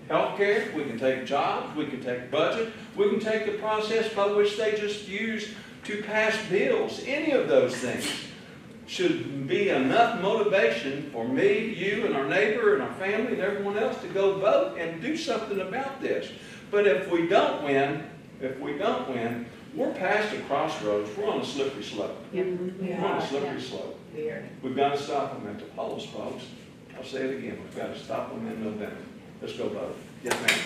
health care, we can take jobs, we can take budget, we can take the process by which they just use to pass bills. Any of those things should be enough motivation for me, you, and our neighbor, and our family, and everyone else to go vote and do something about this. But if we don't win, we're past a crossroads. We're on a slippery slope. We're on a slippery slope. We've got to stop them at the polls, folks. I'll say it again. We've got to stop them in November. Let's go vote. Yes, ma'am.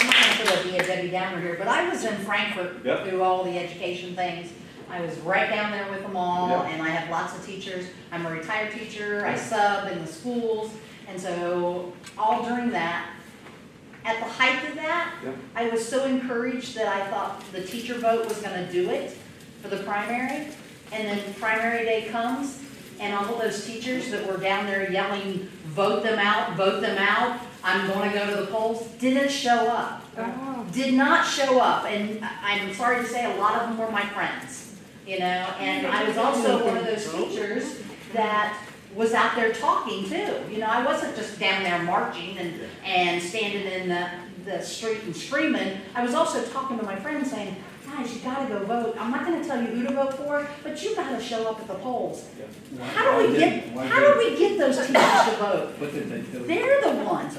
I'm not going to be a Debbie Downer here, but I was in Frankfurt through all the education things. I was right down there with them all, and I have lots of teachers. I'm a retired teacher. I sub in the schools, and so all during that, at the height of that, I was so encouraged that I thought the teacher vote was going to do it for the primary, and then primary day comes, and all of those teachers that were down there yelling, vote them out, I'm going to go to the polls, didn't show up. Did not show up, and I'm sorry to say a lot of them were my friends, you know, and I was also one of those teachers that was out there talking too. You know, I wasn't just down there marching and standing in the street and screaming. I was also talking to my friends saying, guys, you gotta go vote. I'm not gonna tell you who to vote for, but you gotta show up at the polls. How do we get those teachers to vote? What did they do? They're the ones.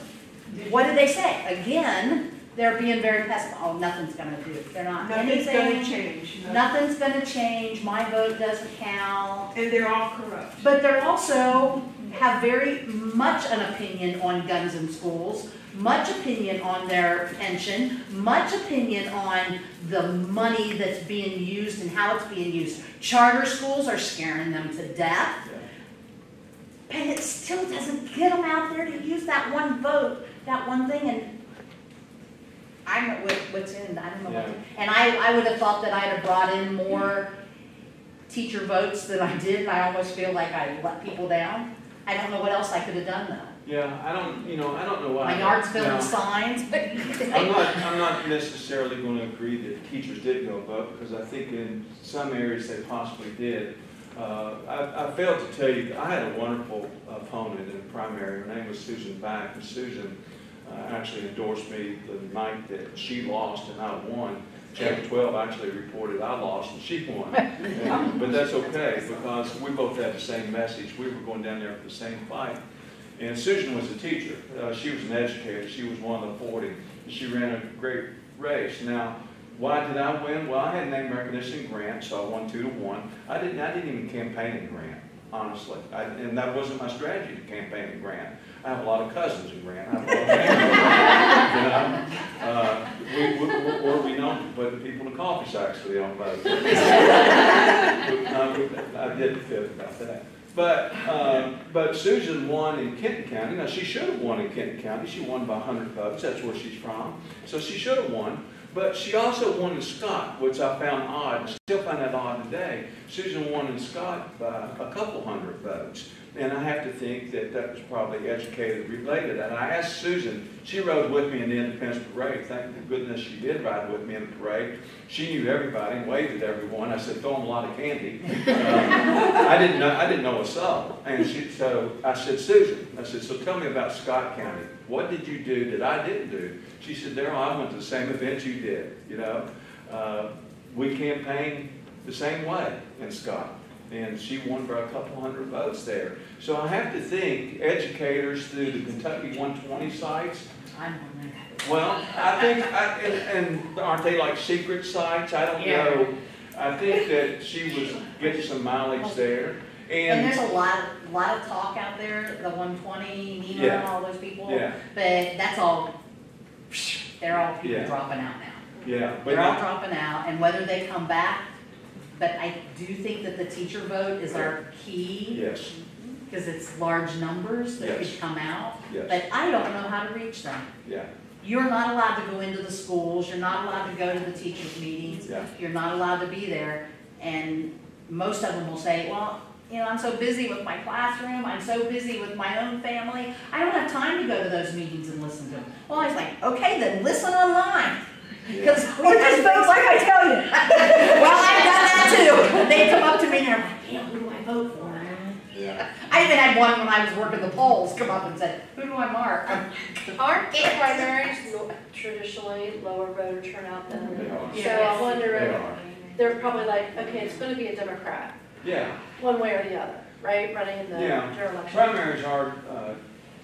What did they say? Again, they're being very pessimistic. Oh, nothing's gonna do. They're not Nothing's anything. gonna change. Nothing's gonna change. My vote doesn't count. And they're all corrupt. But they're also have very much an opinion on guns in schools, much opinion on their pension, much opinion on the money that's being used and how it's being used. Charter schools are scaring them to death. And it still doesn't get them out there to use that one vote, that one thing, and I don't know what's in, I don't know what, and I would have thought that I'd have brought in more teacher votes than I did, and I almost feel like I let people down. I don't know what else I could have done though. Yeah, I don't know why. My yard's filled with signs, but. I'm not necessarily going to agree that teachers did go vote, because I think in some areas they possibly did. I failed to tell you, I had a wonderful opponent in the primary. Her name was Susan Back, and Susan actually endorsed me the night that she lost and I won. Chapter 12 actually reported I lost and she won. But that's okay, because we both had the same message. We were going down there for the same fight. And Susan was a teacher. She was an educator. She was one of the 40. She ran a great race. Now, why did I win? Well, I had name recognition grant, so I won 2-1. I didn't even campaign in grant, honestly. And that wasn't my strategy to campaign in grant. I have a lot of cousins in grant. I have a lot of family. We're known to put the people in coffee sacks for the own vote. I didn't feel about that. But Susan won in Kenton County. Now, she should have won in Kenton County. She won by 100 votes. That's where she's from. So she should have won. But she also won in Scott, which I found odd, and still find that odd today. Susan won in Scott by a couple hundred votes. And I have to think that that was probably educated related. And I asked Susan, she rode with me in the Independence Parade. Thank goodness she did ride with me in the parade. She knew everybody and waved at everyone. I said, throw them a lot of candy. I didn't know what's up. And so I said, Susan, so tell me about Scott County. What did you do that I didn't do? She said, Daryl, I went to the same event you did. You know, we campaigned the same way in Scott. And she won by a couple hundred votes there. So I have to think educators through the Kentucky 120 sites. Well, I think, and aren't they like secret sites? I don't know. I think that she was getting some mileage there. And there's a lot of talk out there, the 120, Nina, and all those people. But that's all they're all people Yeah. dropping out now. Yeah, but They're all now, dropping out, and whether they come back, but I do think that the teacher vote is our key, yes, because it's large numbers that Yes. could come out, yes, but I don't know how to reach them. yeah, You're not allowed to go into the schools, you're not allowed to go to the teachers' meetings, yeah, you're not allowed to be there, and most of them will say, well, you know, I'm so busy with my classroom, I'm so busy with my own family, I don't have time to go to those meetings and listen to them. Well, I was like, okay, then listen online. Because Or just vote like I tell you. well, I've done that too. They come up to me and they're like, yeah, who do I vote for? Yeah. I even had one when I was working the polls come up and said, who do I mark? Aren't primaries traditionally lower voter turnout they than? are, So I wonder they if are, they're probably like, okay, it's gonna be a Democrat, yeah. one way or the other, right, running in the Yeah. general election. Primaries are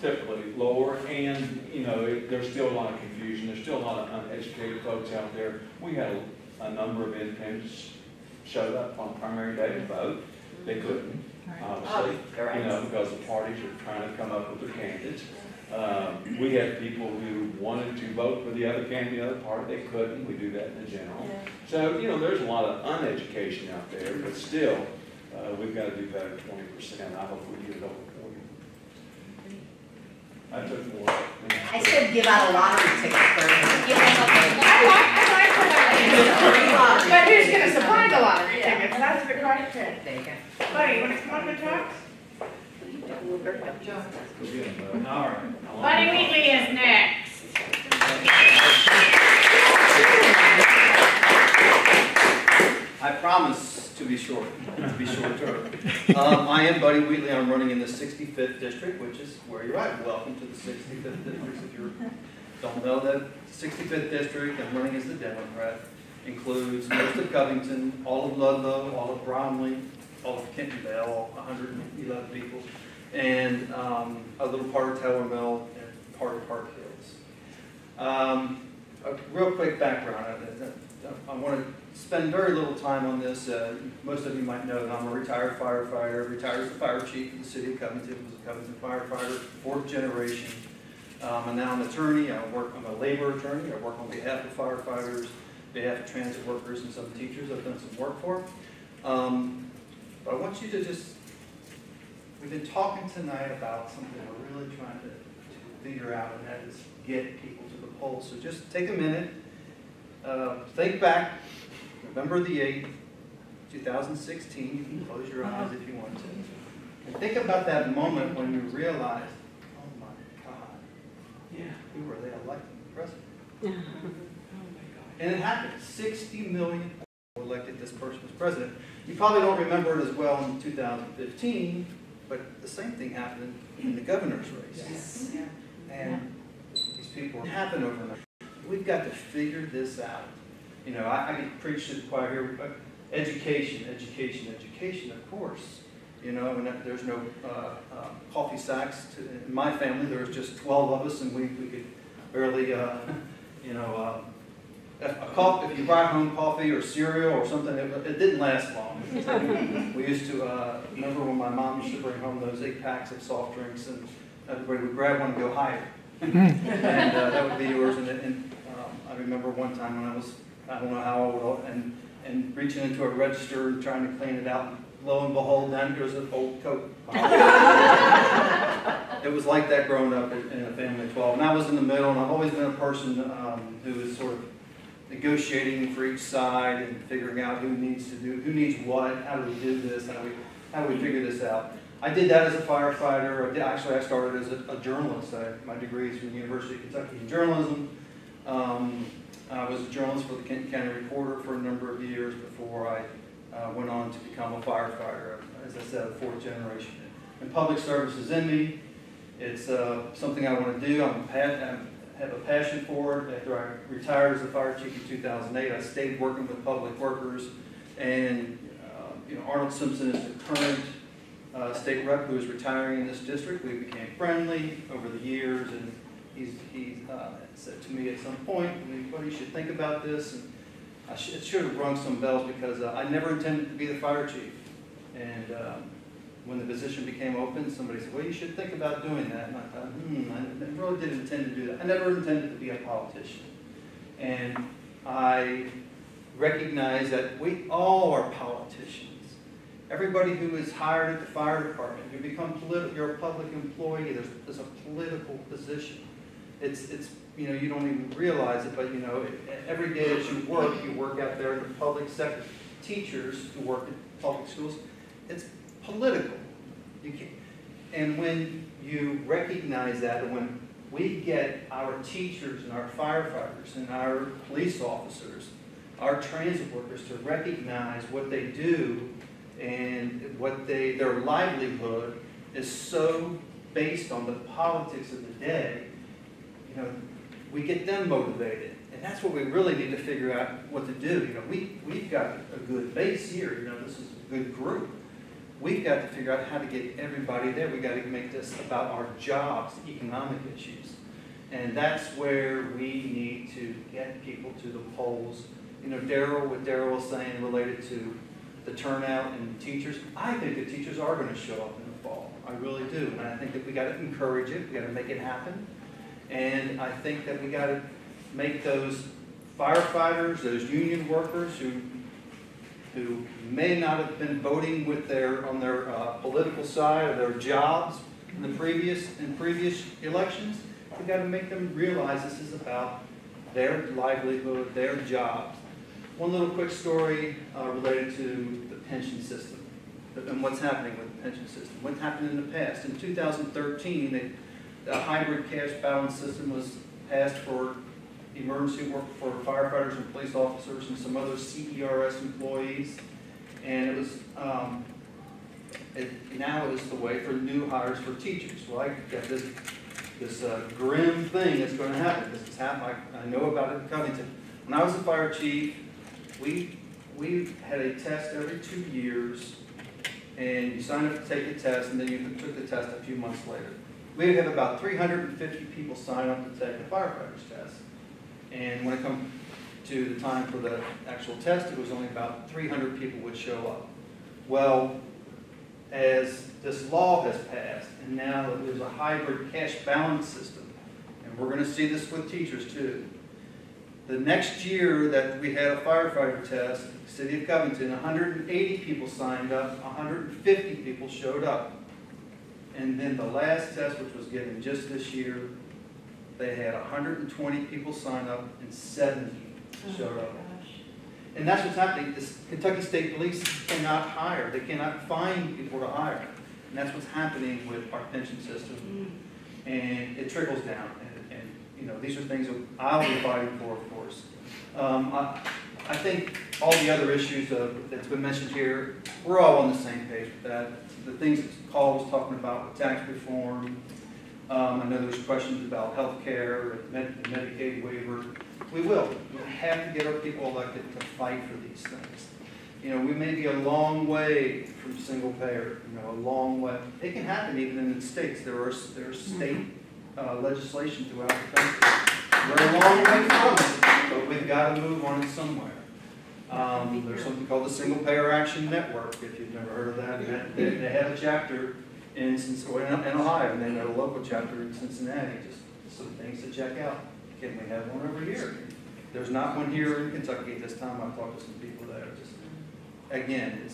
typically lower, and, you know, there's still a lot of confusion, there's still a lot of uneducated folks out there. We had a number of independents showed up on primary day to vote, they couldn't, obviously, you know, because the parties are trying to come up with their candidates. We had people who wanted to vote for the other candidate, the other party, they couldn't, we do that in the general. Yeah. So, you know, there's a lot of uneducation out there, but still, we've got to do better than 20%. I hope we get it over 40. I took more. I said give out a lottery ticket first. But who's gonna supply the lottery tickets? That's the question. There you go. Buddy, you wanna come up and talk? All right. Buddy Wheatley is next. I promise to be short, term. I am Buddy Wheatley. I'm running in the 65th district, which is where you're at. Welcome to the 65th district. If you don't know that 65th district, I'm running as the Democrat. Includes most of Covington, all of Ludlow, all of Bromley, all of Kentonville, 111 people, and a little part of Tower Mill and part of Park Hills. A real quick background. I want to spend very little time on this. Most of you might know that I'm a retired firefighter, retired as a fire chief in the city of Covington, was a Covington firefighter, fourth generation. And now I'm an attorney. I'm a labor attorney. I work on behalf of firefighters, behalf of transit workers and some teachers I've done some work for. But I want you to we've been talking tonight about something we're really trying to figure out, and that is get people to the polls. So just take a minute, think back, November the 8th, 2016, you can close your eyes if you want to. And think about that moment when you realized, oh my God, who were they electing president? And it happened. 60 million people elected this person as president. You probably don't remember it as well in 2015, but the same thing happened in the governor's race. Yes. And these people happen overnight. We've got to figure this out. You know, I could preach to the choir here, but education, of course. You know, and there's no coffee sacks. In my family, there was just 12 of us, and we could barely, if you brought home coffee or cereal or something, it didn't last long. We used to, remember when my mom used to bring home those 8 packs of soft drinks, and everybody would grab one and go hide it. And that would be yours. And I remember one time when I don't know how old, and reaching into a register and trying to clean it out, and lo and behold, down goes an old Coke. It was like that growing up in a family of 12. And I was in the middle, and I've always been a person who is sort of negotiating for each side and figuring out who needs what, how do we do this, how do we figure this out. I did that as a firefighter. Actually, I started as a journalist. My degree is from the University of Kentucky in journalism. I was a journalist for the Kenton County Reporter for a number of years before I went on to become a firefighter. As I said, a fourth generation. And public service is in me. It's something I want to do. I have a passion for it. After I retired as a fire chief in 2008, I stayed working with public workers. And Arnold Simpson is the current state rep who is retiring in this district. We became friendly over the years, and he said to me at some point, well, you should think about this. And it should have rung some bells because I never intended to be the fire chief. And when the position became open, somebody said, well, you should think about doing that. And I thought, I really didn't intend to do that. I never intended to be a politician. And I recognize that we all are politicians. Everybody who is hired at the fire department, you become political, you're a public employee, there's a political position. It's you know, you don't even realize it, but you know, every day as you work out there in the public sector. Teachers who work in public schools, it's political. You can't, and when you recognize that, and when we get our teachers and our firefighters and our police officers, our transit workers to recognize what they do and what their livelihood is so based on the politics of the day, you know, we get them motivated. And that's what we really need to figure out what to do. You know, we've got a good base here. You know, this is a good group. We've got to figure out how to get everybody there. We've got to make this about our jobs, economic issues. And that's where we need to get people to the polls. You know, what Daryl was saying related to the turnout and teachers, I think the teachers are going to show up in the fall. I really do. And I think that we got to encourage it. We got to make it happen. And I think that we got to make those firefighters, those union workers who may not have been voting with on their political side of their jobs in previous elections, we got to make them realize this is about their livelihood, their jobs. One little quick story related to the pension system and what's happening with the pension system. What happened in the past? In 2013, the hybrid cash balance system was passed for emergency work for firefighters and police officers and some other CERS employees. And it was, now it is the way for new hires for teachers. Well, I got this grim thing that's going to happen. This has happened. I know about it in Covington. When I was a fire chief, we had a test every 2 years, and you signed up to take the test, and then you took the test a few months later. We had about 350 people sign up to take the firefighter's test. And when it comes to the time for the actual test, it was only about 300 people would show up. Well, as this law has passed, and now that there's a hybrid cash balance system, and we're going to see this with teachers too. The next year that we had a firefighter test, City of Covington, 180 people signed up, 150 people showed up. And then the last test, which was given just this year, they had 120 people sign up and 70 showed up. And that's what's happening. This Kentucky State Police cannot hire. They cannot find people to hire. And that's what's happening with our pension system. And it trickles down. And you know, these are things that I'll be fighting for, of course. I think all the other issues that's been mentioned here, we're all on the same page with that. The things that Paul was talking about with tax reform. I know there's questions about health care and Medicaid waiver. We will. We have to get our people elected to fight for these things. You know, we may be a long way from single payer, you know, a long way. It can happen even in the states. There's state legislation throughout the country. We're a long way from it, but we've got to move on it somewhere. There's something called the Single Payer Action Network, if you've never heard of that. They have a chapter in Ohio, and they have a local chapter in Cincinnati. Just some things to check out. Can we have one over here? There's not one here in Kentucky at this time. I've talked to some people there. Just again,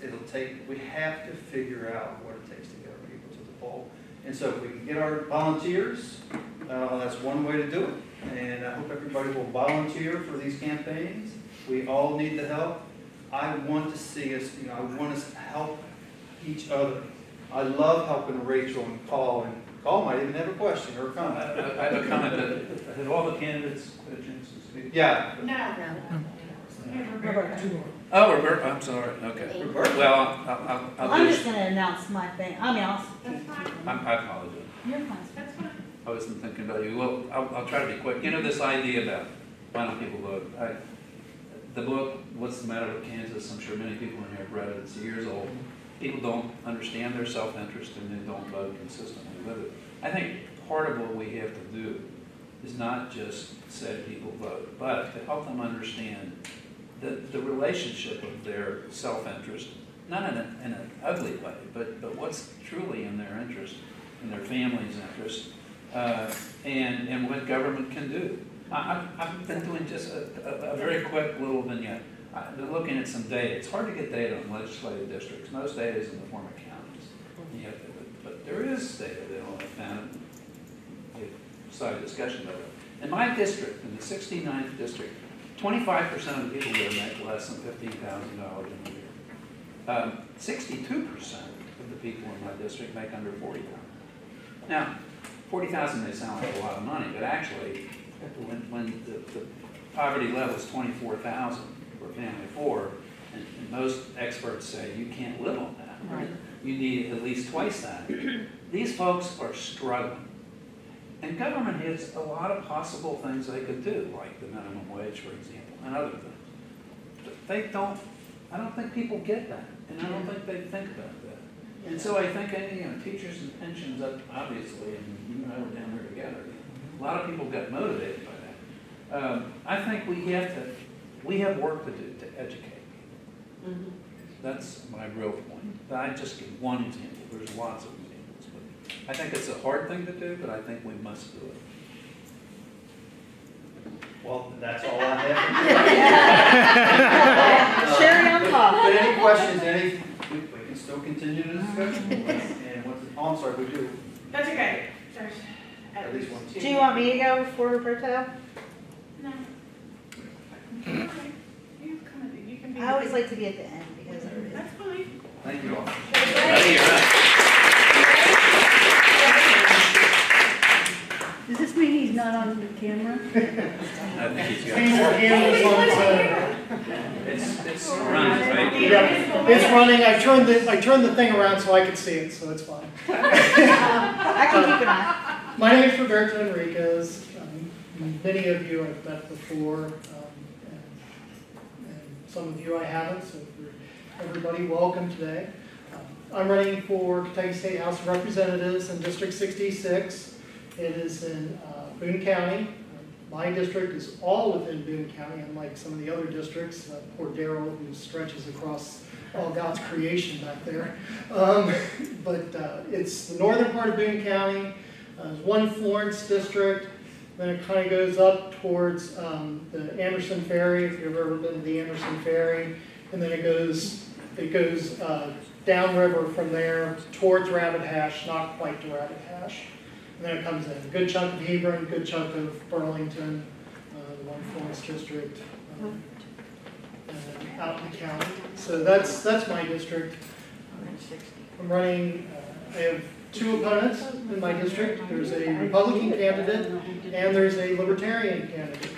it'll take. We have to figure out what it takes to get our people to the poll. And so if we can get our volunteers, that's one way to do it. And I hope everybody will volunteer for these campaigns. We all need the help. I want to see us, you know, I want us to help each other. I love helping Rachel and Paul, and Paul might even have a question or a comment. I have a comment. Have all the candidates had a chance to speak? Yeah. Oh, Roberta, I'm sorry. Okay. Roberta. Well, I'm just going to announce my thing. I mean, I apologize. You're fine. That's fine. I wasn't thinking about you. Well, I'll try to be quick. You know, this idea about why don't people vote? The book, What's the Matter with Kansas? I'm sure many people in here have read it. It's years old. People don't understand their self-interest and they don't vote consistently with it. I think part of what we have to do is not just say people vote, but to help them understand the relationship of their self-interest, not in an ugly way, but what's truly in their interest, in their family's interest, and what government can do. I've been doing just a very quick little vignette. I've been looking at some data. It's hard to get data on legislative districts. Most data is in the form of counties. You have to, but there is data that I found. We started a discussion about it. In my district, in the 69th district, 25% of the people there make less than $15,000 in a year. 62% of the people in my district make under $40,000. Now, $40,000 may sound like a lot of money, but actually, when the poverty level is $24,000 for a family of four, and most experts say you can't live on that. Right. You need at least twice that. These folks are struggling. And government has a lot of possible things they could do, like the minimum wage, for example, and other things. But they don't, I don't think people get that, and I don't think they think about that. And so I think, teachers and pensions, obviously, and you and I were down there together, a lot of people got motivated by that. I think we have work to do to educate people. Mm-hmm. That's my real point. I just give one example. There's lots of examples. But I think it's a hard thing to do, but I think we must do it. Well, that's all I have. Cherry on top. But any questions, we can still continue the discussion. And what's, oh, I'm sorry, we do. That's okay. There's At least one. Do you want me to go before Roberto? No. You can be. I always like to be at the end because That's fine. Thank you all. Does this mean he's not on the camera? I think he's got It's running, right? Yeah, it's running. I turned the thing around so I could see it, so it's fine. I can keep an eye. My name is Roberto Enriquez. Many of you I've met before, and some of you I haven't, so for everybody, welcome today. I'm running for Kentucky State House of Representatives in District 66. It is in Boone County. My district is all within Boone County, unlike some of the other districts. Poor Darrell, who stretches across all God's creation back there. But it's the northern part of Boone County. There's one Florence district. Then it kind of goes up towards the Anderson Ferry, if you've ever been to the Anderson Ferry. And then it goes downriver from there towards Rabbit Hash, not quite to Rabbit Hash. And then it comes in. A good chunk of Hebron, good chunk of Burlington, the one Florence district, and out in the county. So that's my district. I'm running, I have two opponents in my district. There's a Republican candidate and there's a Libertarian candidate.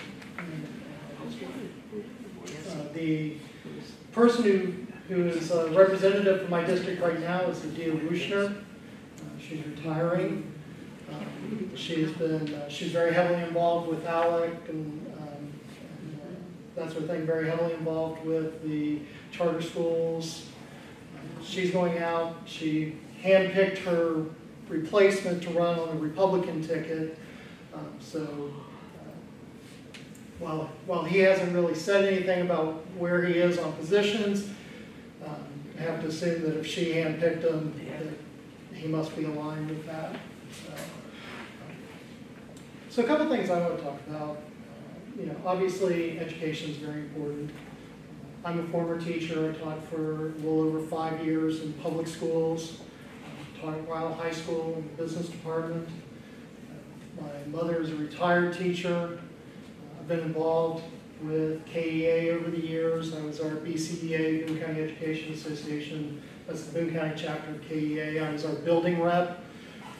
The person who is a representative for my district right now is Adia Wushner. She's retiring. She's very heavily involved with ALEC and that sort of thing, very heavily involved with the charter schools. She's going out. She handpicked her replacement to run on a Republican ticket. While he hasn't really said anything about where he is on positions, I have to assume that if she handpicked him, that he must be aligned with that. So a couple things I want to talk about. Obviously education is very important. I'm a former teacher. I taught for a little over 5 years in public schools. Taught at Ryle High School in the business department. My mother is a retired teacher. I've been involved with KEA over the years. I was our BCEA, Boone County Education Association. That's the Boone County chapter of KEA. I was our building rep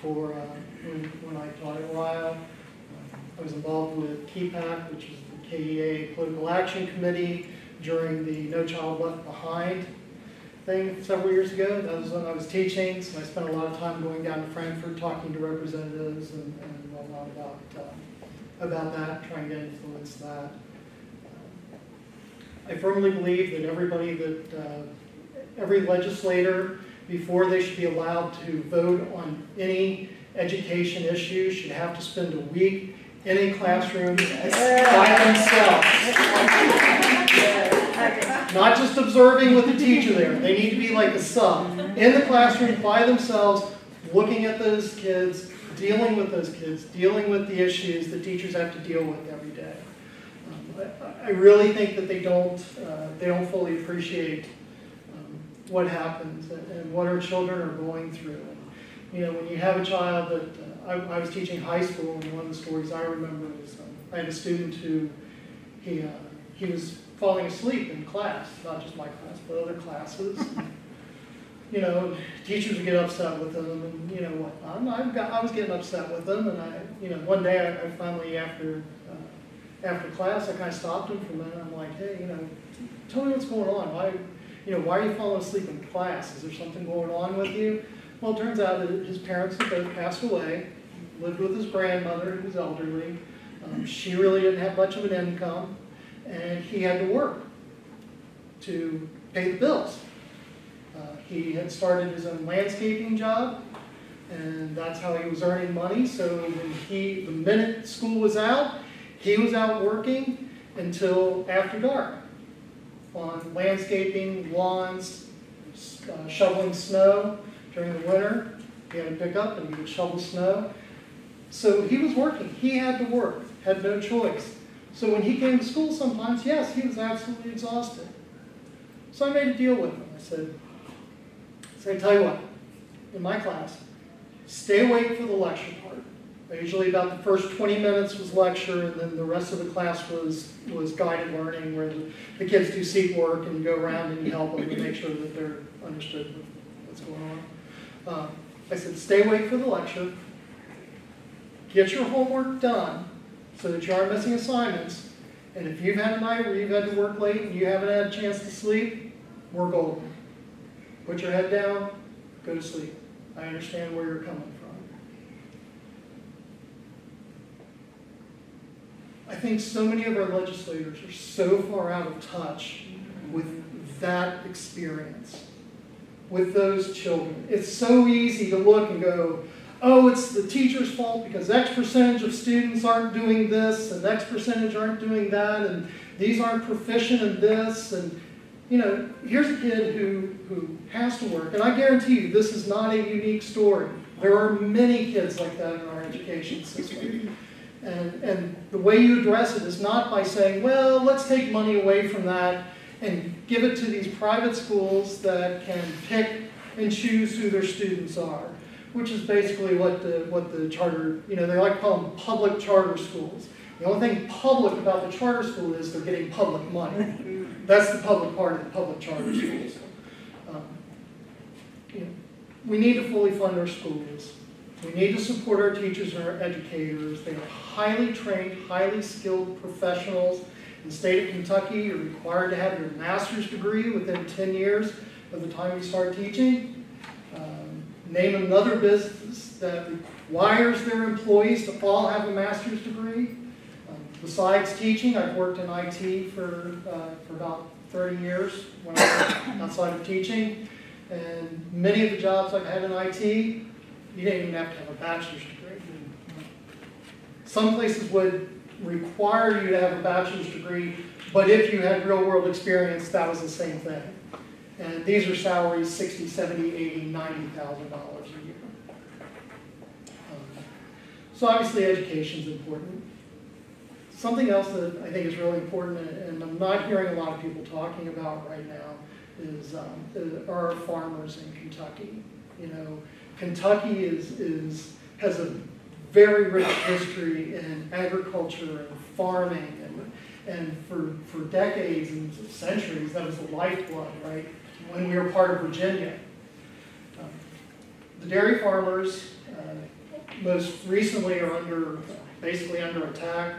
for when I taught at Ryle. I was involved with KEPAC, which is the KEA Political Action Committee, during the No Child Left Behind thing several years ago. That was when I was teaching, so I spent a lot of time going down to Frankfurt, talking to representatives and whatnot about that, trying to influence that. I firmly believe that every legislator, before they should be allowed to vote on any education issue, should have to spend a week in a classroom by themselves. Not just observing with the teacher there. They need to be like a sub in the classroom by themselves, looking at those kids, dealing with those kids, dealing with the issues that teachers have to deal with every day. I really think that they don't fully appreciate what happens and what our children are going through. And, when you have a child that, I was teaching high school, and one of the stories I remember was I had a student who, he was falling asleep in class, not just my class, but other classes. Teachers would get upset with them, and I was getting upset with them, and one day I finally, after class, I kind of stopped him for a minute. I'm like, hey, tell me what's going on. Why are you falling asleep in class? Is there something going on with you? Well, it turns out that his parents had both passed away, lived with his grandmother, who was elderly. She really didn't have much of an income, and he had to work to pay the bills. He had started his own landscaping job, and that's how he was earning money. So when the minute school was out, he was out working until after dark on landscaping, lawns, shoveling snow during the winter. He had to pick up and he would shovel snow. So he was working. He had to work, had no choice. So when he came to school sometimes, yes, he was absolutely exhausted. So I made a deal with him. I said, I tell you what, in my class, stay awake for the lecture part. Usually about the first 20 minutes was lecture, and then the rest of the class was guided learning, where the kids do seat work and you go around and you help them to make sure that they're understood what's going on. I said, stay awake for the lecture, get your homework done so that you aren't missing assignments, and if you've had a night where you've had to work late and you haven't had a chance to sleep, we're golden. Put your head down, go to sleep. I understand where you're coming from. I think so many of our legislators are so far out of touch with that experience, with those children. It's so easy to look and go, oh, it's the teacher's fault because X percentage of students aren't doing this and X percentage aren't doing that, and these aren't proficient in this. And here's a kid who has to work, and I guarantee you this is not a unique story. There are many kids like that in our education system. And the way you address it is not by saying, well, let's take money away from that and give it to these private schools that can pick and choose who their students are, which is basically what the charter, they like to call them public charter schools. The only thing public about the charter school is they're getting public money. That's the public part of the public charter schools. We need to fully fund our schools. We need to support our teachers and our educators. They are highly trained, highly skilled professionals. In the state of Kentucky, you're required to have your master's degree within 10 years of the time you start teaching. Name another business that requires their employees to all have a master's degree. Besides teaching, I've worked in IT for about 30 years when I was outside of teaching. And many of the jobs I've had in IT, you didn't even have to have a bachelor's degree. Some places would require you to have a bachelor's degree, but if you had real world experience, that was the same thing. And these are salaries $60,000, $70,000, $80,000, $90,000 a year. So obviously education is important. Something else that I think is really important, and I'm not hearing a lot of people talking about right now, is are our farmers in Kentucky. Kentucky has a very rich history in agriculture and farming, and for decades and centuries that was the lifeblood, right? When we were part of Virginia. The dairy farmers most recently are basically under attack.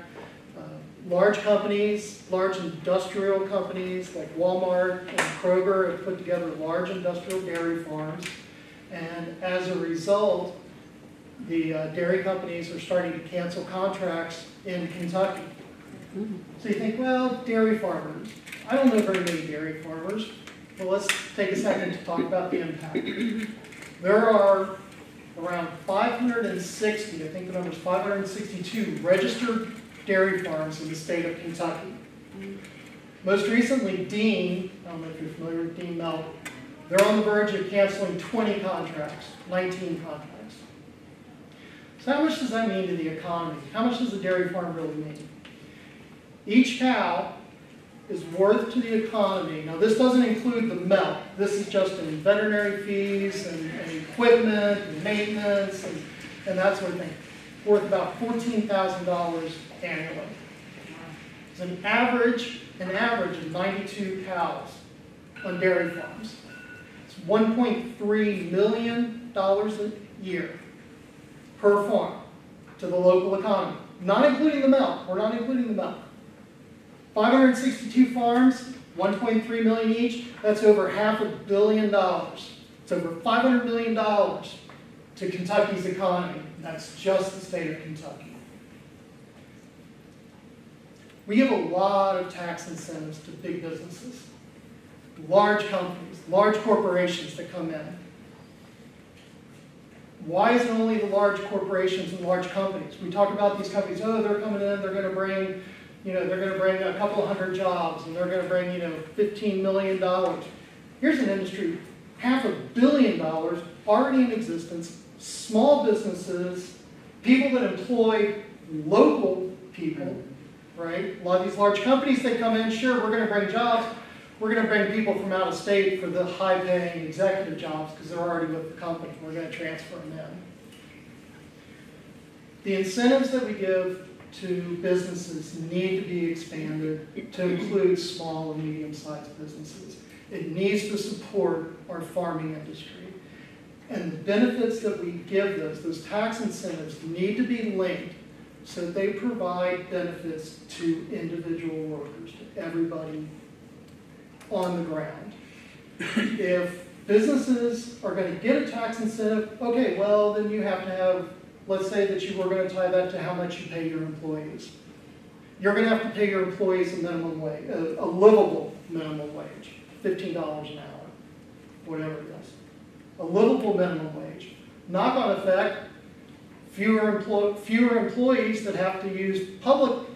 Large companies, large industrial companies like Walmart and Kroger have put together large industrial dairy farms. And as a result, the dairy companies are starting to cancel contracts in Kentucky. So you think, well, dairy farmers. I don't know very many dairy farmers. Well, let's take a second to talk about the impact. There are around 560, I think the number is 562 registered dairy farms in the state of Kentucky. Most recently, Dean, I don't know if you're familiar with Dean Milk, they're on the verge of canceling 20 contracts, 19 contracts. So how much does that mean to the economy? How much does a dairy farm really mean? Each cow is worth to the economy. Now this doesn't include the milk. This is just in veterinary fees and equipment and maintenance and that sort of thing. Worth about $14,000 annually. It's an average of 92 cows on dairy farms. It's $1.3 million a year per farm to the local economy. Not including the milk. We're not including the milk. 562 farms, 1.3 million each. That's over $500 million. It's over $500 million to Kentucky's economy. That's just the state of Kentucky. We give a lot of tax incentives to big businesses, large companies, large corporations that come in. Why is it only the large corporations and large companies? We talk about these companies, oh, they're coming in, they're going to bring, they're going to bring a couple of hundred jobs, and they're going to bring, $15 million. Here's an industry, $500 million already in existence, small businesses, people that employ local people, right? A lot of these large companies, they come in, sure, we're going to bring jobs. We're going to bring people from out of state for the high-paying executive jobs because they're already with the company. We're going to transfer them in. The incentives that we give to businesses need to be expanded to include small and medium-sized businesses. It needs to support our farming industry. And the benefits that we give those tax incentives need to be linked so that they provide benefits to individual workers, to everybody on the ground. If businesses are going to get a tax incentive, okay, well, then you have to have, let's say that you were going to tie that to how much you pay your employees. You're going to have to pay your employees a minimum wage, a livable minimum wage, $15 an hour, whatever it is. A livable minimum wage. Knock-on effect, fewer employees that have to use public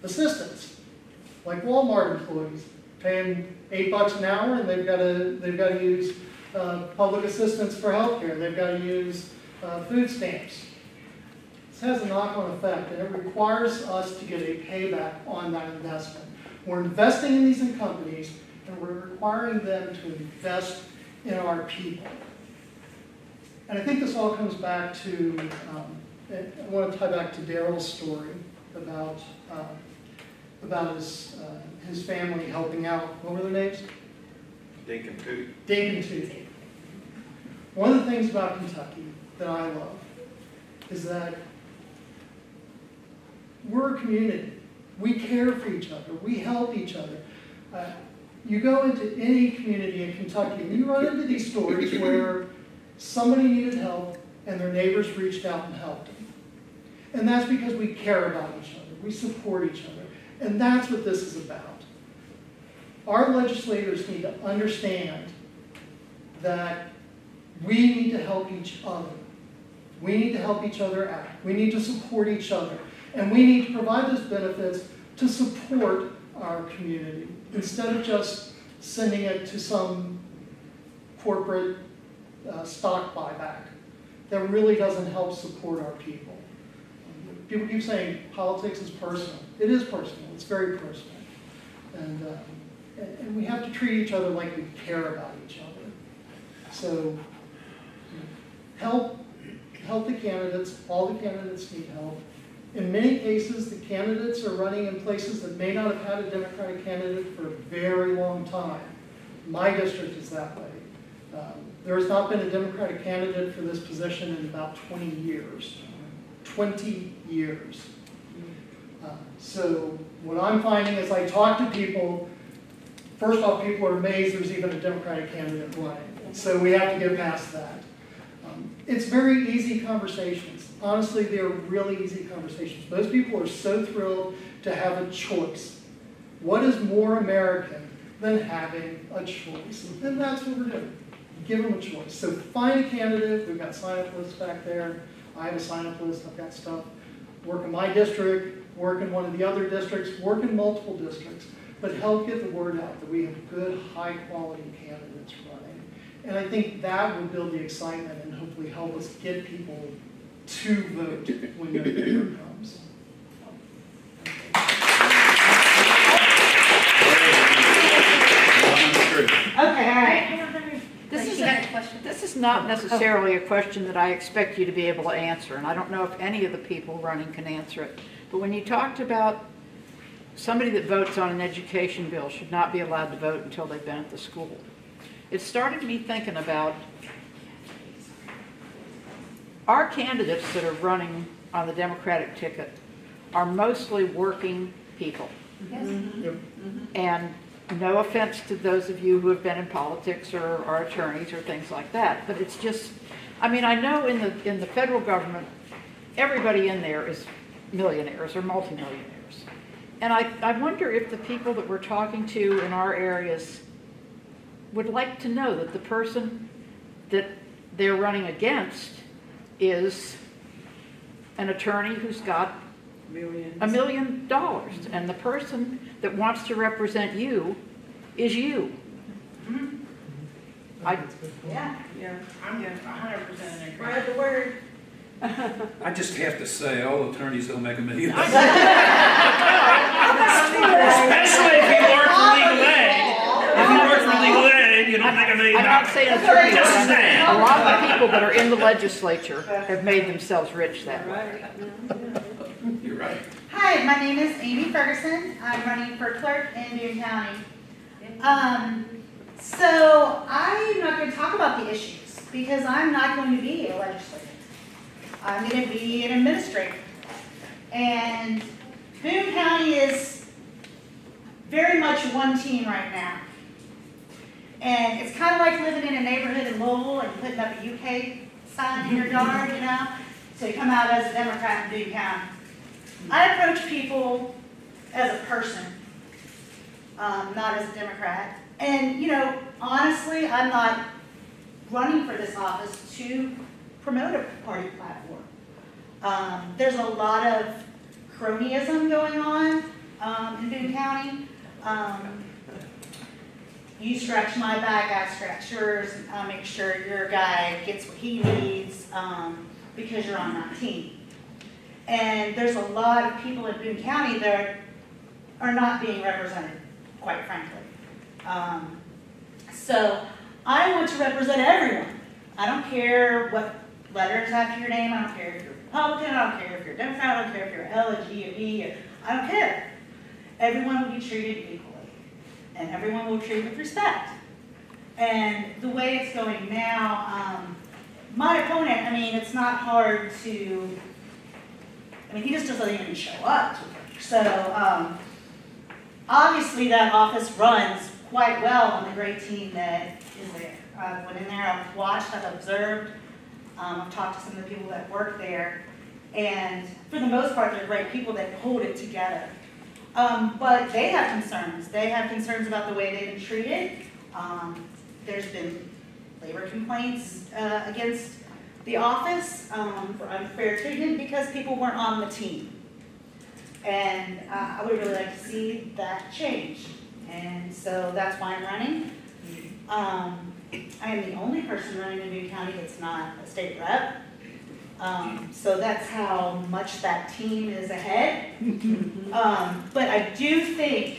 assistance, like Walmart employees, paying $8 an hour, and they've got to use public assistance for healthcare. They've got to use food stamps. This has a knock-on effect, and it requires us to get a payback on that investment. We're investing in these companies, and we're requiring them to invest in our people. And I think this all comes back to, I want to tie back to Daryl's story about his family helping out. What were their names? Dink and Toot. Dink and Toot. One of the things about Kentucky that I love is that we're a community. We care for each other. We help each other. You go into any community in Kentucky and you run into these stories where somebody needed help and their neighbors reached out and helped them. And that's because we care about each other. We support each other. And that's what this is about. Our legislators need to understand that we need to help each other. We need to help each other out. We need to support each other. And we need to provide those benefits to support our community instead of just sending it to some corporate stock buyback that really doesn't help support our people. People keep saying politics is personal. It is personal. It's very personal. And we have to treat each other like we care about each other. So help the candidates. All the candidates need help. In many cases, the candidates are running in places that may not have had a Democratic candidate for a very long time. My district is that way. There has not been a Democratic candidate for this position in about 20 years. 20 years. So what I'm finding as I talk to people, first off, people are amazed there's even a Democratic candidate running. So we have to get past that. It's very easy conversations. Honestly, they're really easy conversations. Most people are so thrilled to have a choice. What is more American than having a choice? And that's what we're doing. Give them a choice. So find a candidate. We've got sign-up lists back there. I have a sign-up list. I've got stuff. Work in my district, work in one of the other districts, work in multiple districts. But help get the word out that we have good, high-quality candidates running. And I think that will build the excitement and hopefully help us get people to vote when November comes. Okay, all right. This is not necessarily a question that I expect you to be able to answer, and I don't know if any of the people running can answer it. But when you talked about somebody that votes on an education bill should not be allowed to vote until they've been at the school, it started me thinking about our candidates that are running on the Democratic ticket are mostly working people. And no offense to those of you who have been in politics or are attorneys or things like that, but it's just, I mean, I know in the federal government, everybody in there is millionaires or multimillionaires. And I wonder if the people that we're talking to in our areas would like to know that the person that they're running against is an attorney who's got $1 million, and the person that wants to represent you is you. Yeah, I'm 100% in agreement. The word. I just have to say, all attorneys don't make $1 million. Especially if you work for legal aid. If you work for legal aid, you don't make $1 million. I'm not saying attorneys, Just but saying. a lot of the people that are in the legislature have made themselves rich that way. You're right. Hi, my name is Amy Ferguson. I'm running for clerk in Boone County. So I'm not going to talk about the issues because I'm not going to be a legislator. I'm going to be an administrator. And Boone County is very much one team right now. And it's kind of like living in a neighborhood in Louisville and putting up a UK sign in your yard, you know? So you come out as a Democrat in Boone County. I approach people as a person, not as a Democrat. And, you know, honestly, I'm not running for this office to promote a party platform. There's a lot of cronyism going on in Boone County. You scratch my back, I scratch yours, and I'll make sure your guy gets what he needs because you're on my team. And there's a lot of people in Boone County that are not being represented, quite frankly. So I want to represent everyone. I don't care what letters after your name. I don't care if you're Republican. I don't care if you're Democrat. I don't care if you're L, a G, a B. I don't care. Everyone will be treated equally. And everyone will be treated with respect. And the way it's going now, my opponent, I mean, it's not hard to, I mean, he just doesn't even show up to work. So obviously that office runs quite well on the great team that is there. I went in there, I've watched, I've observed, I've talked to some of the people that work there, and for the most part, they're great people that hold it together. But they have concerns. They have concerns about the way they've been treated. There's been labor complaints against the office for unfair treatment because people weren't on the team. And I would really like to see that change. And so that's why I'm running. I am the only person running in Boone County that's not a state rep. So that's how much that team is ahead. But I do think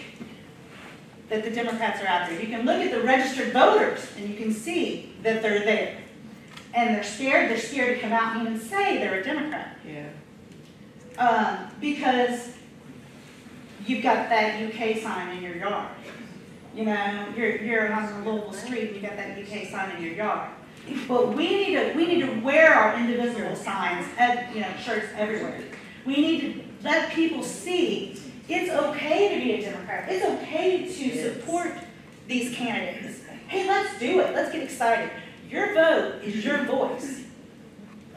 that the Democrats are out there. You can look at the registered voters and you can see that they're there. And they're scared to come out and even say they're a Democrat. Yeah. Because you've got that UK sign in your yard. You know, you're on the Louisville street and you've got that UK sign in your yard. But we need to wear our Indivisible signs at, you know, shirts everywhere. We need to let people see it's okay to be a Democrat. It's okay to support these candidates. Hey, let's do it. Let's get excited. Your vote is your voice.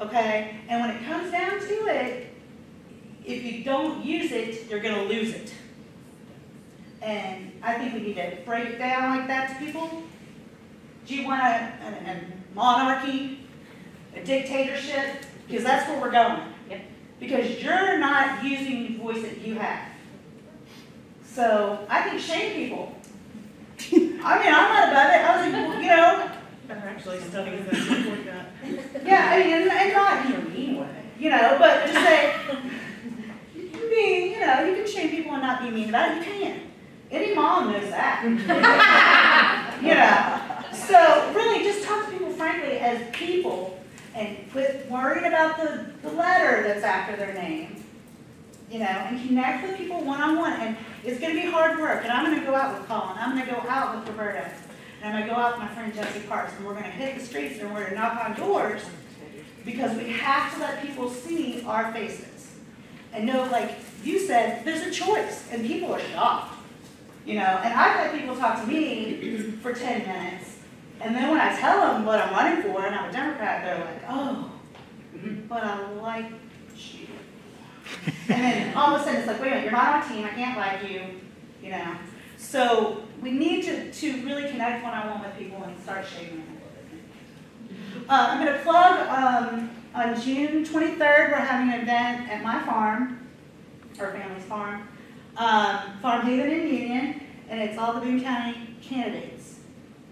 Okay? And when it comes down to it, if you don't use it, you're going to lose it. And I think we need to break it down like that to people. Do you want a monarchy, a dictatorship? Because that's where we're going. Yep. Because you're not using the voice that you have. So I think shame people. I mean, I'm not above it. I was like, you know. I'm actually studying that before that. Yeah, I mean, and not in a mean way. You but just say, you can be, you can shame people and not be mean about it, you can. Any mom knows that. So really just talk to people frankly as people and quit worrying about the letter that's after their name. And connect with people one-on-one. And it's going to be hard work. And I'm going to go out with Colin. I'm going to go out with Roberta. And I'm going to go out with my friend Jesse Parks. And we're going to hit the streets and we're going to knock on doors because we have to let people see our faces. And know, like you said, there's a choice. And people are shocked. And I've had people talk to me for 10 minutes. And then when I tell them what I'm running for, and I'm a Democrat, they're like, oh, but I like you. And then all of a sudden it's like, wait a minute, you're not on a team, I can't like you, So we need to really connect one-on-one with people and start shaping them a little bit. I'm going to plug, on June 23rd, we're having an event at my farm, our family's farm, Farm Haven in Union, and it's all the Boone County candidates.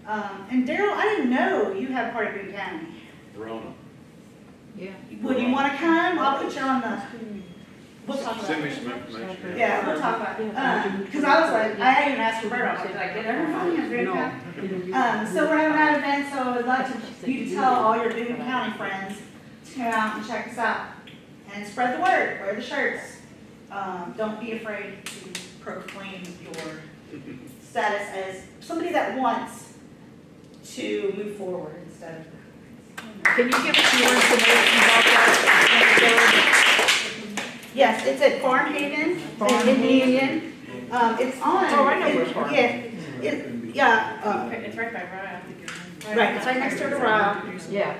And Daryl, I didn't know you had part of Boone County. Rona. Yeah. Would you want to come? I'll put you on the... We'll talk about Send me it. some information. Yeah, we'll talk about it. Because I was like, I hadn't even asked Roberta, I was like, did I get everybody in Boone County? So we're having that event, so I would like you to tell all your Boone County friends to come out and check us out. And spread the word, wear the shirts. Don't be afraid to proclaim your status as somebody that wants to move forward instead of... Can you give us more information about that? Yes, it's at Farm Haven in Union. It's on. Oh, I know where Farm Haven. It's right by Ryle. Right, it's right next to the Ryle. Yeah.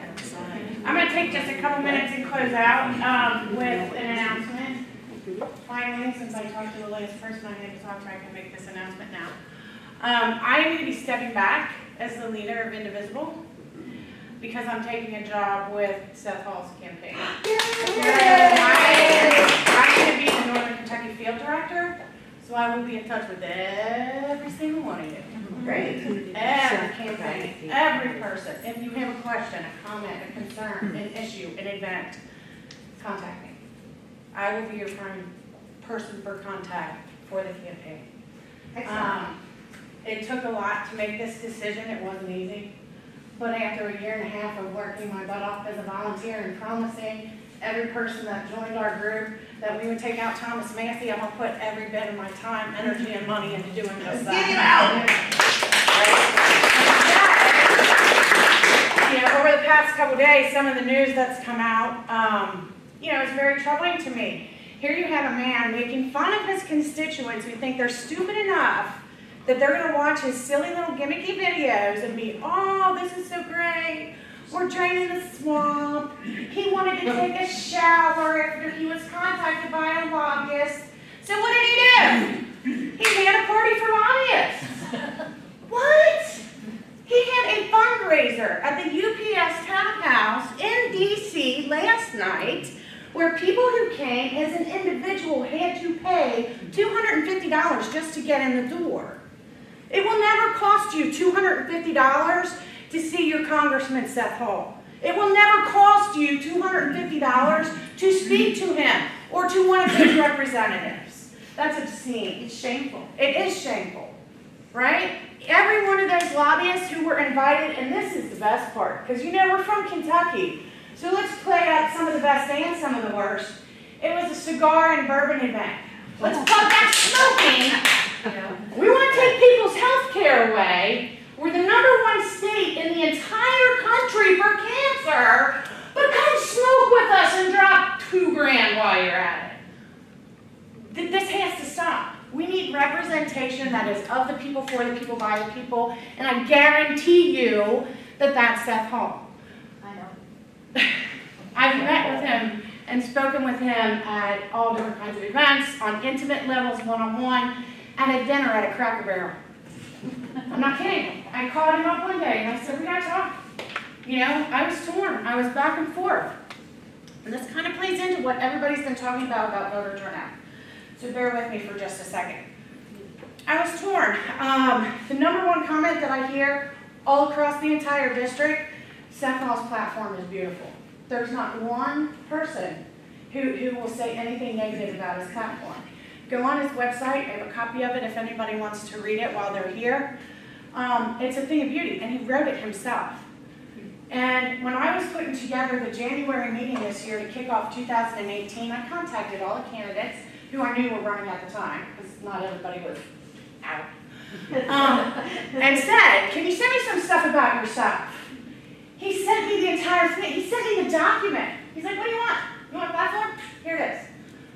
I'm going to take just a couple minutes and close out with an announcement. Finally, since I talked to the latest person I had to talk to, I can make this announcement now. I am going to be stepping back as the leader of Indivisible because I'm taking a job with Seth Hall's campaign. I'm going to be the Northern Kentucky Field Director, so I will be in touch with every single one of you. Great. Every campaign, every person. If you have a question, a comment, a concern, an issue, an event, contact me. I will be your prime person for contact for the campaign. It took a lot to make this decision. It wasn't easy. But after a year and a half of working my butt off as a volunteer and promising every person that joined our group that we would take out Thomas Massey, I'm going to put every bit of my time, energy, and money into doing just that. Get him out! Over the past couple days, some of the news that's come out, is very troubling to me. Here you have a man making fun of his constituents who think they're stupid enough that they're going to watch his silly little gimmicky videos and be, oh, this is so great. We're draining the swamp. He wanted to take a shower after he was contacted by a lobbyist. So what did he do? He had a party for lobbyists. What? He had a fundraiser at the UPS Townhouse in D.C. last night where people who came as an individual had to pay $250 just to get in the door. It will never cost you $250 to see your Congressman Seth Hall. It will never cost you $250 to speak to him or to one of his representatives. That's obscene. It's shameful. It is shameful, right? Every one of those lobbyists who were invited, and this is the best part, because we're from Kentucky, so let's play up some of the best and some of the worst. It was a cigar and bourbon event. Let's plug that smoking. We want to take people's health care away. We're the #1 state in the entire country for cancer, but come smoke with us and drop $2,000 while you're at it. This has to stop. We need representation that is of the people, for the people, by the people, and I guarantee you that that's Seth Hall. I know. I've met with him and spoken with him at all different kinds of events, on intimate levels, one-on-one, and at dinner at a Cracker Barrel. I'm not kidding. I called him up one day and I said, we gotta talk. I was torn. I was back and forth. And this kind of plays into what everybody's been talking about voter turnout. So bear with me for just a second. I was torn. The #1 comment that I hear all across the entire district, Seth Hall's platform is beautiful. There's not one person who will say anything negative about his platform. Go on his website, I have a copy of it if anybody wants to read it while they're here. It's a thing of beauty, and he wrote it himself. And when I was putting together the January meeting this year to kick off 2018, I contacted all the candidates who I knew were running at the time, because not everybody was out, and said, can you send me some stuff about yourself? He sent me the entire thing. He sent me the document. He's like, what do you want? You want a platform? Here it is.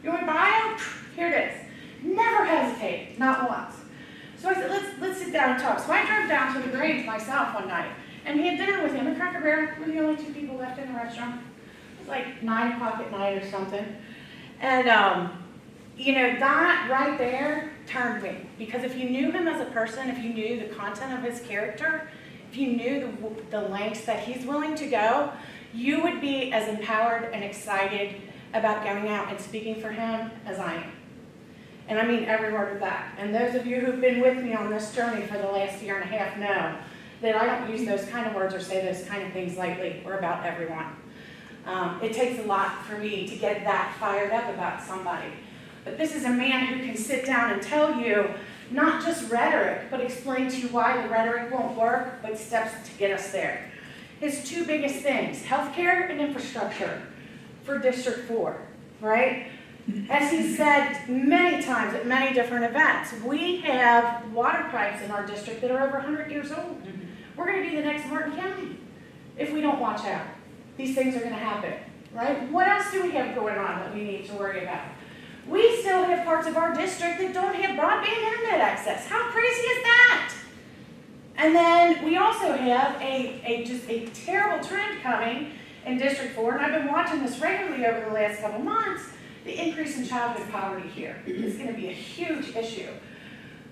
You want bio? Here it is. Never hesitated, not once. So I said, let's sit down and talk. So I drove down to the Grange myself one night, and we had dinner with him and Cracker Barrel. We're the only two people left in the restaurant. It was like 9 o'clock at night or something. And, you know, that right there turned me. Because if you knew him as a person, if you knew the content of his character, if you knew the lengths that he's willing to go, you would be as empowered and excited about going out and speaking for him as I am. And I mean every word of that. And those of you who've been with me on this journey for the last year and a half know that I don't use those kind of words or say those kind of things lightly. We're about everyone. It takes a lot for me to get that fired up about somebody. But this is a man who can sit down and tell you not just rhetoric, but explain to you why the rhetoric won't work, but steps to get us there. His two biggest things, healthcare and infrastructure for District 4, right? As he said many times at many different events, we have water pipes in our district that are over 100 years old. We're going to be the next Martin County if we don't watch out. These things are going to happen, right? What else do we have going on that we need to worry about? We still have parts of our district that don't have broadband internet access. How crazy is that? And then we also have just a terrible trend coming in District 4, and I've been watching this regularly over the last couple months. The increase in childhood poverty here is going to be a huge issue.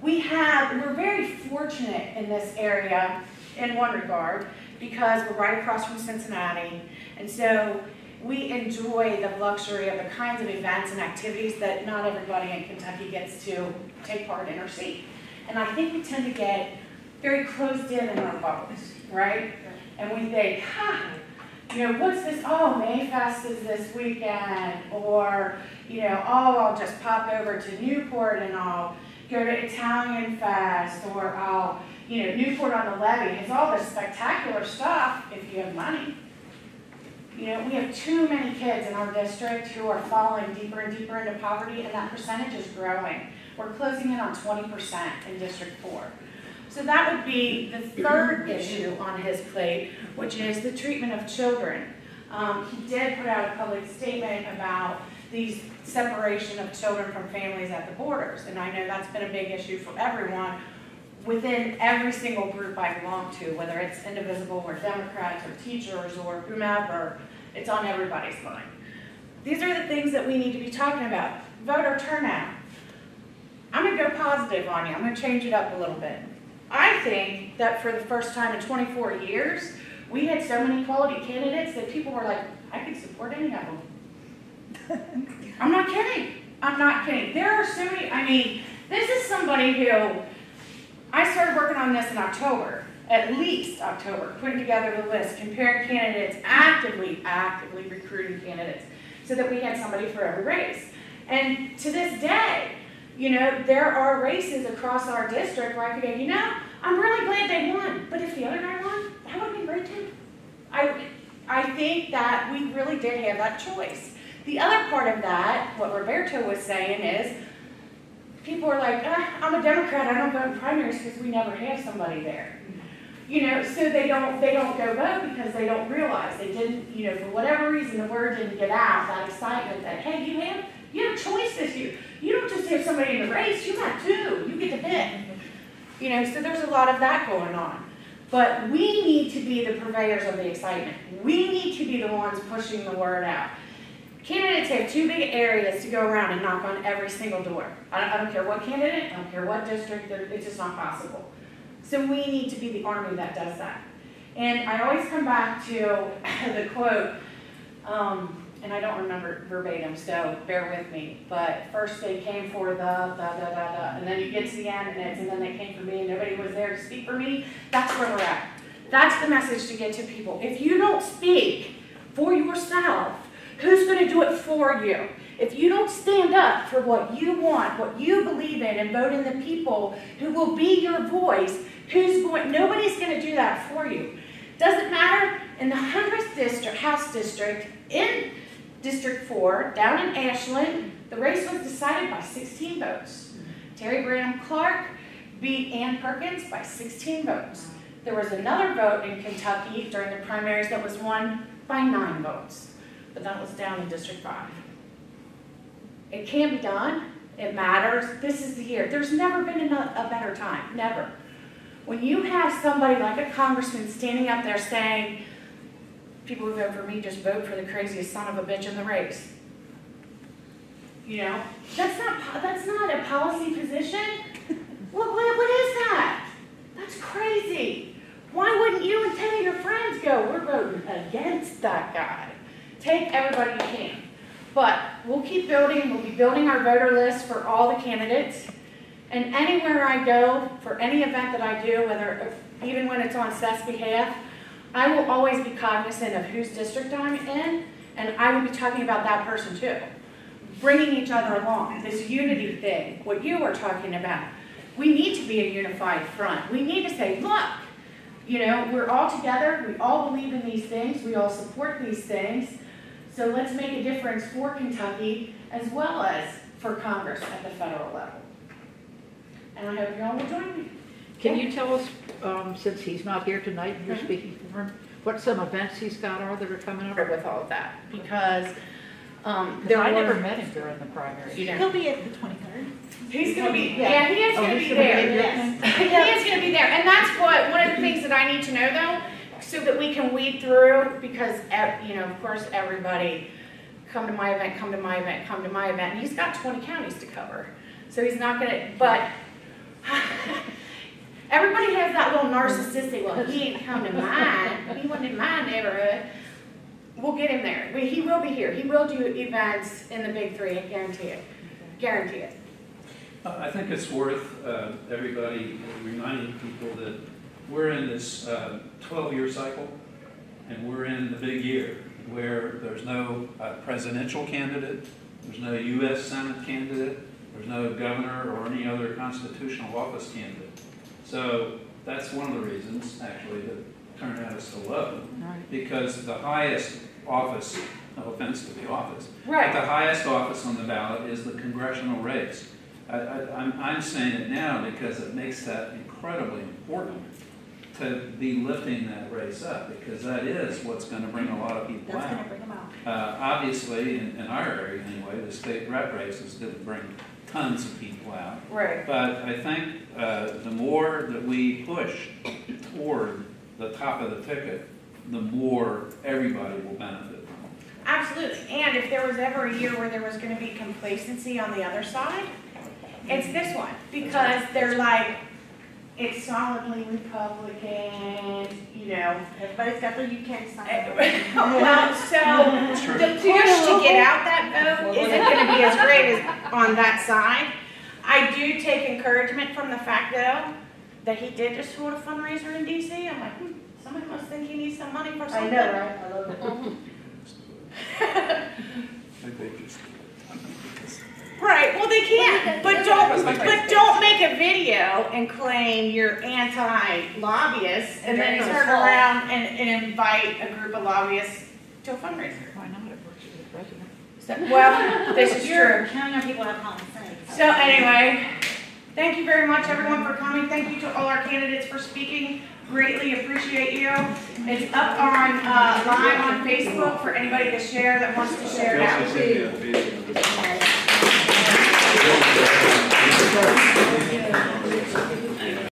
We're very fortunate in this area in one regard because we're right across from Cincinnati, and so we enjoy the luxury of the kinds of events and activities that not everybody in Kentucky gets to take part in or see. And I think we tend to get very closed in our bubbles, right? And we think, you know, what's this? Oh, Mayfest is this weekend. Or, you know, oh, I'll just pop over to Newport and I'll go to Italian Fest. Or I'll, you know, Newport on the Levee has all this spectacular stuff if you have money. You know, we have too many kids in our district who are falling deeper and deeper into poverty, and that percentage is growing. We're closing in on 20% in District 4. So that would be the third issue on his plate, which is the treatment of children. He did put out a public statement about the separation of children from families at the borders, and I know that's been a big issue for everyone within every single group I belong to, whether it's Indivisible or Democrats or teachers or whomever, it's on everybody's mind. These are the things that we need to be talking about. Voter turnout. I'm going to go positive on you. I'm going to change it up a little bit. I think that for the first time in 24 years, we had so many quality candidates that people were like, I could support any of them. I'm not kidding. I'm not kidding. There are so many, I mean, this is somebody who, I started working on this in October, at least October, putting together the list, comparing candidates, actively recruiting candidates, so that we had somebody for every race. And to this day, you know, there are races across our district where I could go, you know, I'm really glad they won, but if the other guy won, that would be great too. I think that we really did have that choice. The other part of that, what Roberto was saying is, people are like, I'm a Democrat, I don't vote in primaries because we never have somebody there. You know, so they don't go vote because they don't realize they didn't, you know, for whatever reason the word didn't get out, that excitement that, hey, you have a choice this year. You don't just have somebody in the race, you have two, you get to pick. You know, so there's a lot of that going on. But we need to be the purveyors of the excitement. We need to be the ones pushing the word out. Candidates have two big areas to go around and knock on every single door. I don't care what candidate, I don't care what district, it's just not possible. So we need to be the army that does that. And I always come back to the quote, and I don't remember verbatim, so bear with me, but first they came for and then you get to the end and then they came for me and nobody was there to speak for me. That's where we're at. That's the message to get to people. If you don't speak for yourself, who's going to do it for for you, if you don't stand up for what you want, what you believe in, and vote in the people who will be your voice, nobody's going to do that for you. Doesn't matter, in the 100th district, House District, in District 4, down in Ashland, the race was decided by 16 votes. Terry Branham Clark beat Ann Perkins by 16 votes. There was another vote in Kentucky during the primaries that was won by 9 votes, but that was down in District 5. It can be done. It matters. This is the year. There's never been a better time. Never. When you have somebody like a congressman standing up there saying, people who vote for me just vote for the craziest son of a bitch in the race. You know, that's not a policy position. What is that? That's crazy. Why wouldn't you and 10 of your friends go, we're voting against that guy? Take everybody you can. But we'll keep building. We'll be building our voter list for all the candidates. And anywhere I go, for any event that I do, even when it's on Seth's behalf, I will always be cognizant of whose district I'm in, and I will be talking about that person too. Bringing each other along, this unity thing, what you were talking about. We need to be a unified front. We need to say, look, you know, we're all together, we all believe in these things, we all support these things, so let's make a difference for Kentucky as well as for Congress at the federal level. And I hope you all will join me. Can you tell us, since he's not here tonight, and you're speaking for him, what some events he's got that are coming up? With all of that, because I never met him during the primary. He'll be at the 23rd. He's going to be, yeah, he is going to be there. Yes. He is going to be there. And that's one of the things that I need to know, though, so that we can weed through, because, you know, of course, everybody, come to my event, come to my event, come to my event. And he's got 20 counties to cover. So he's not going to, but everybody has that little narcissistic, well, he ain't come to mine. He wasn't in my neighborhood. We'll get him there. He will be here. He will do events in the big 3, I guarantee it. Guarantee it. I think it's worth everybody reminding people that we're in this 12-year cycle, and we're in the big year where there's no presidential candidate, there's no U.S. Senate candidate, there's no governor or any other constitutional office candidate. So that's one of the reasons, actually, that turnout is so low, because the highest office, no offense to the office, but the highest office on the ballot is the congressional race. I'm saying it now because it makes that incredibly important to be lifting that race up, because that is what's going to bring a lot of people out. That's going to bring them out. Obviously, in our area anyway, the state rep races didn't bring tons of people out. Right. But I think the more that we push toward the top of the ticket, the more everybody will benefit from it. Absolutely. And if there was ever a year where there was going to be complacency on the other side, it's this one. Because they're like, it's solidly Republican, you know. Everybody's got their UK sign. Well, so the push to get out that vote isn't going to be as great as on that side. I do take encouragement from the fact, though, that he did just hold a fundraiser in D.C. I'm like, somebody must think he needs some money for something. I know, right? I love it. Right, well, they can, but don't make a video and claim you're anti-lobbyist and then turn around and invite a group of lobbyists to a fundraiser. Why not? It works for the president. So, well, this is You're true. counting on people have common sense. So anyway, thank you very much, everyone, for coming. Thank you to all our candidates for speaking. Greatly appreciate you. It's up on live on Facebook for anybody to share that wants to share it out.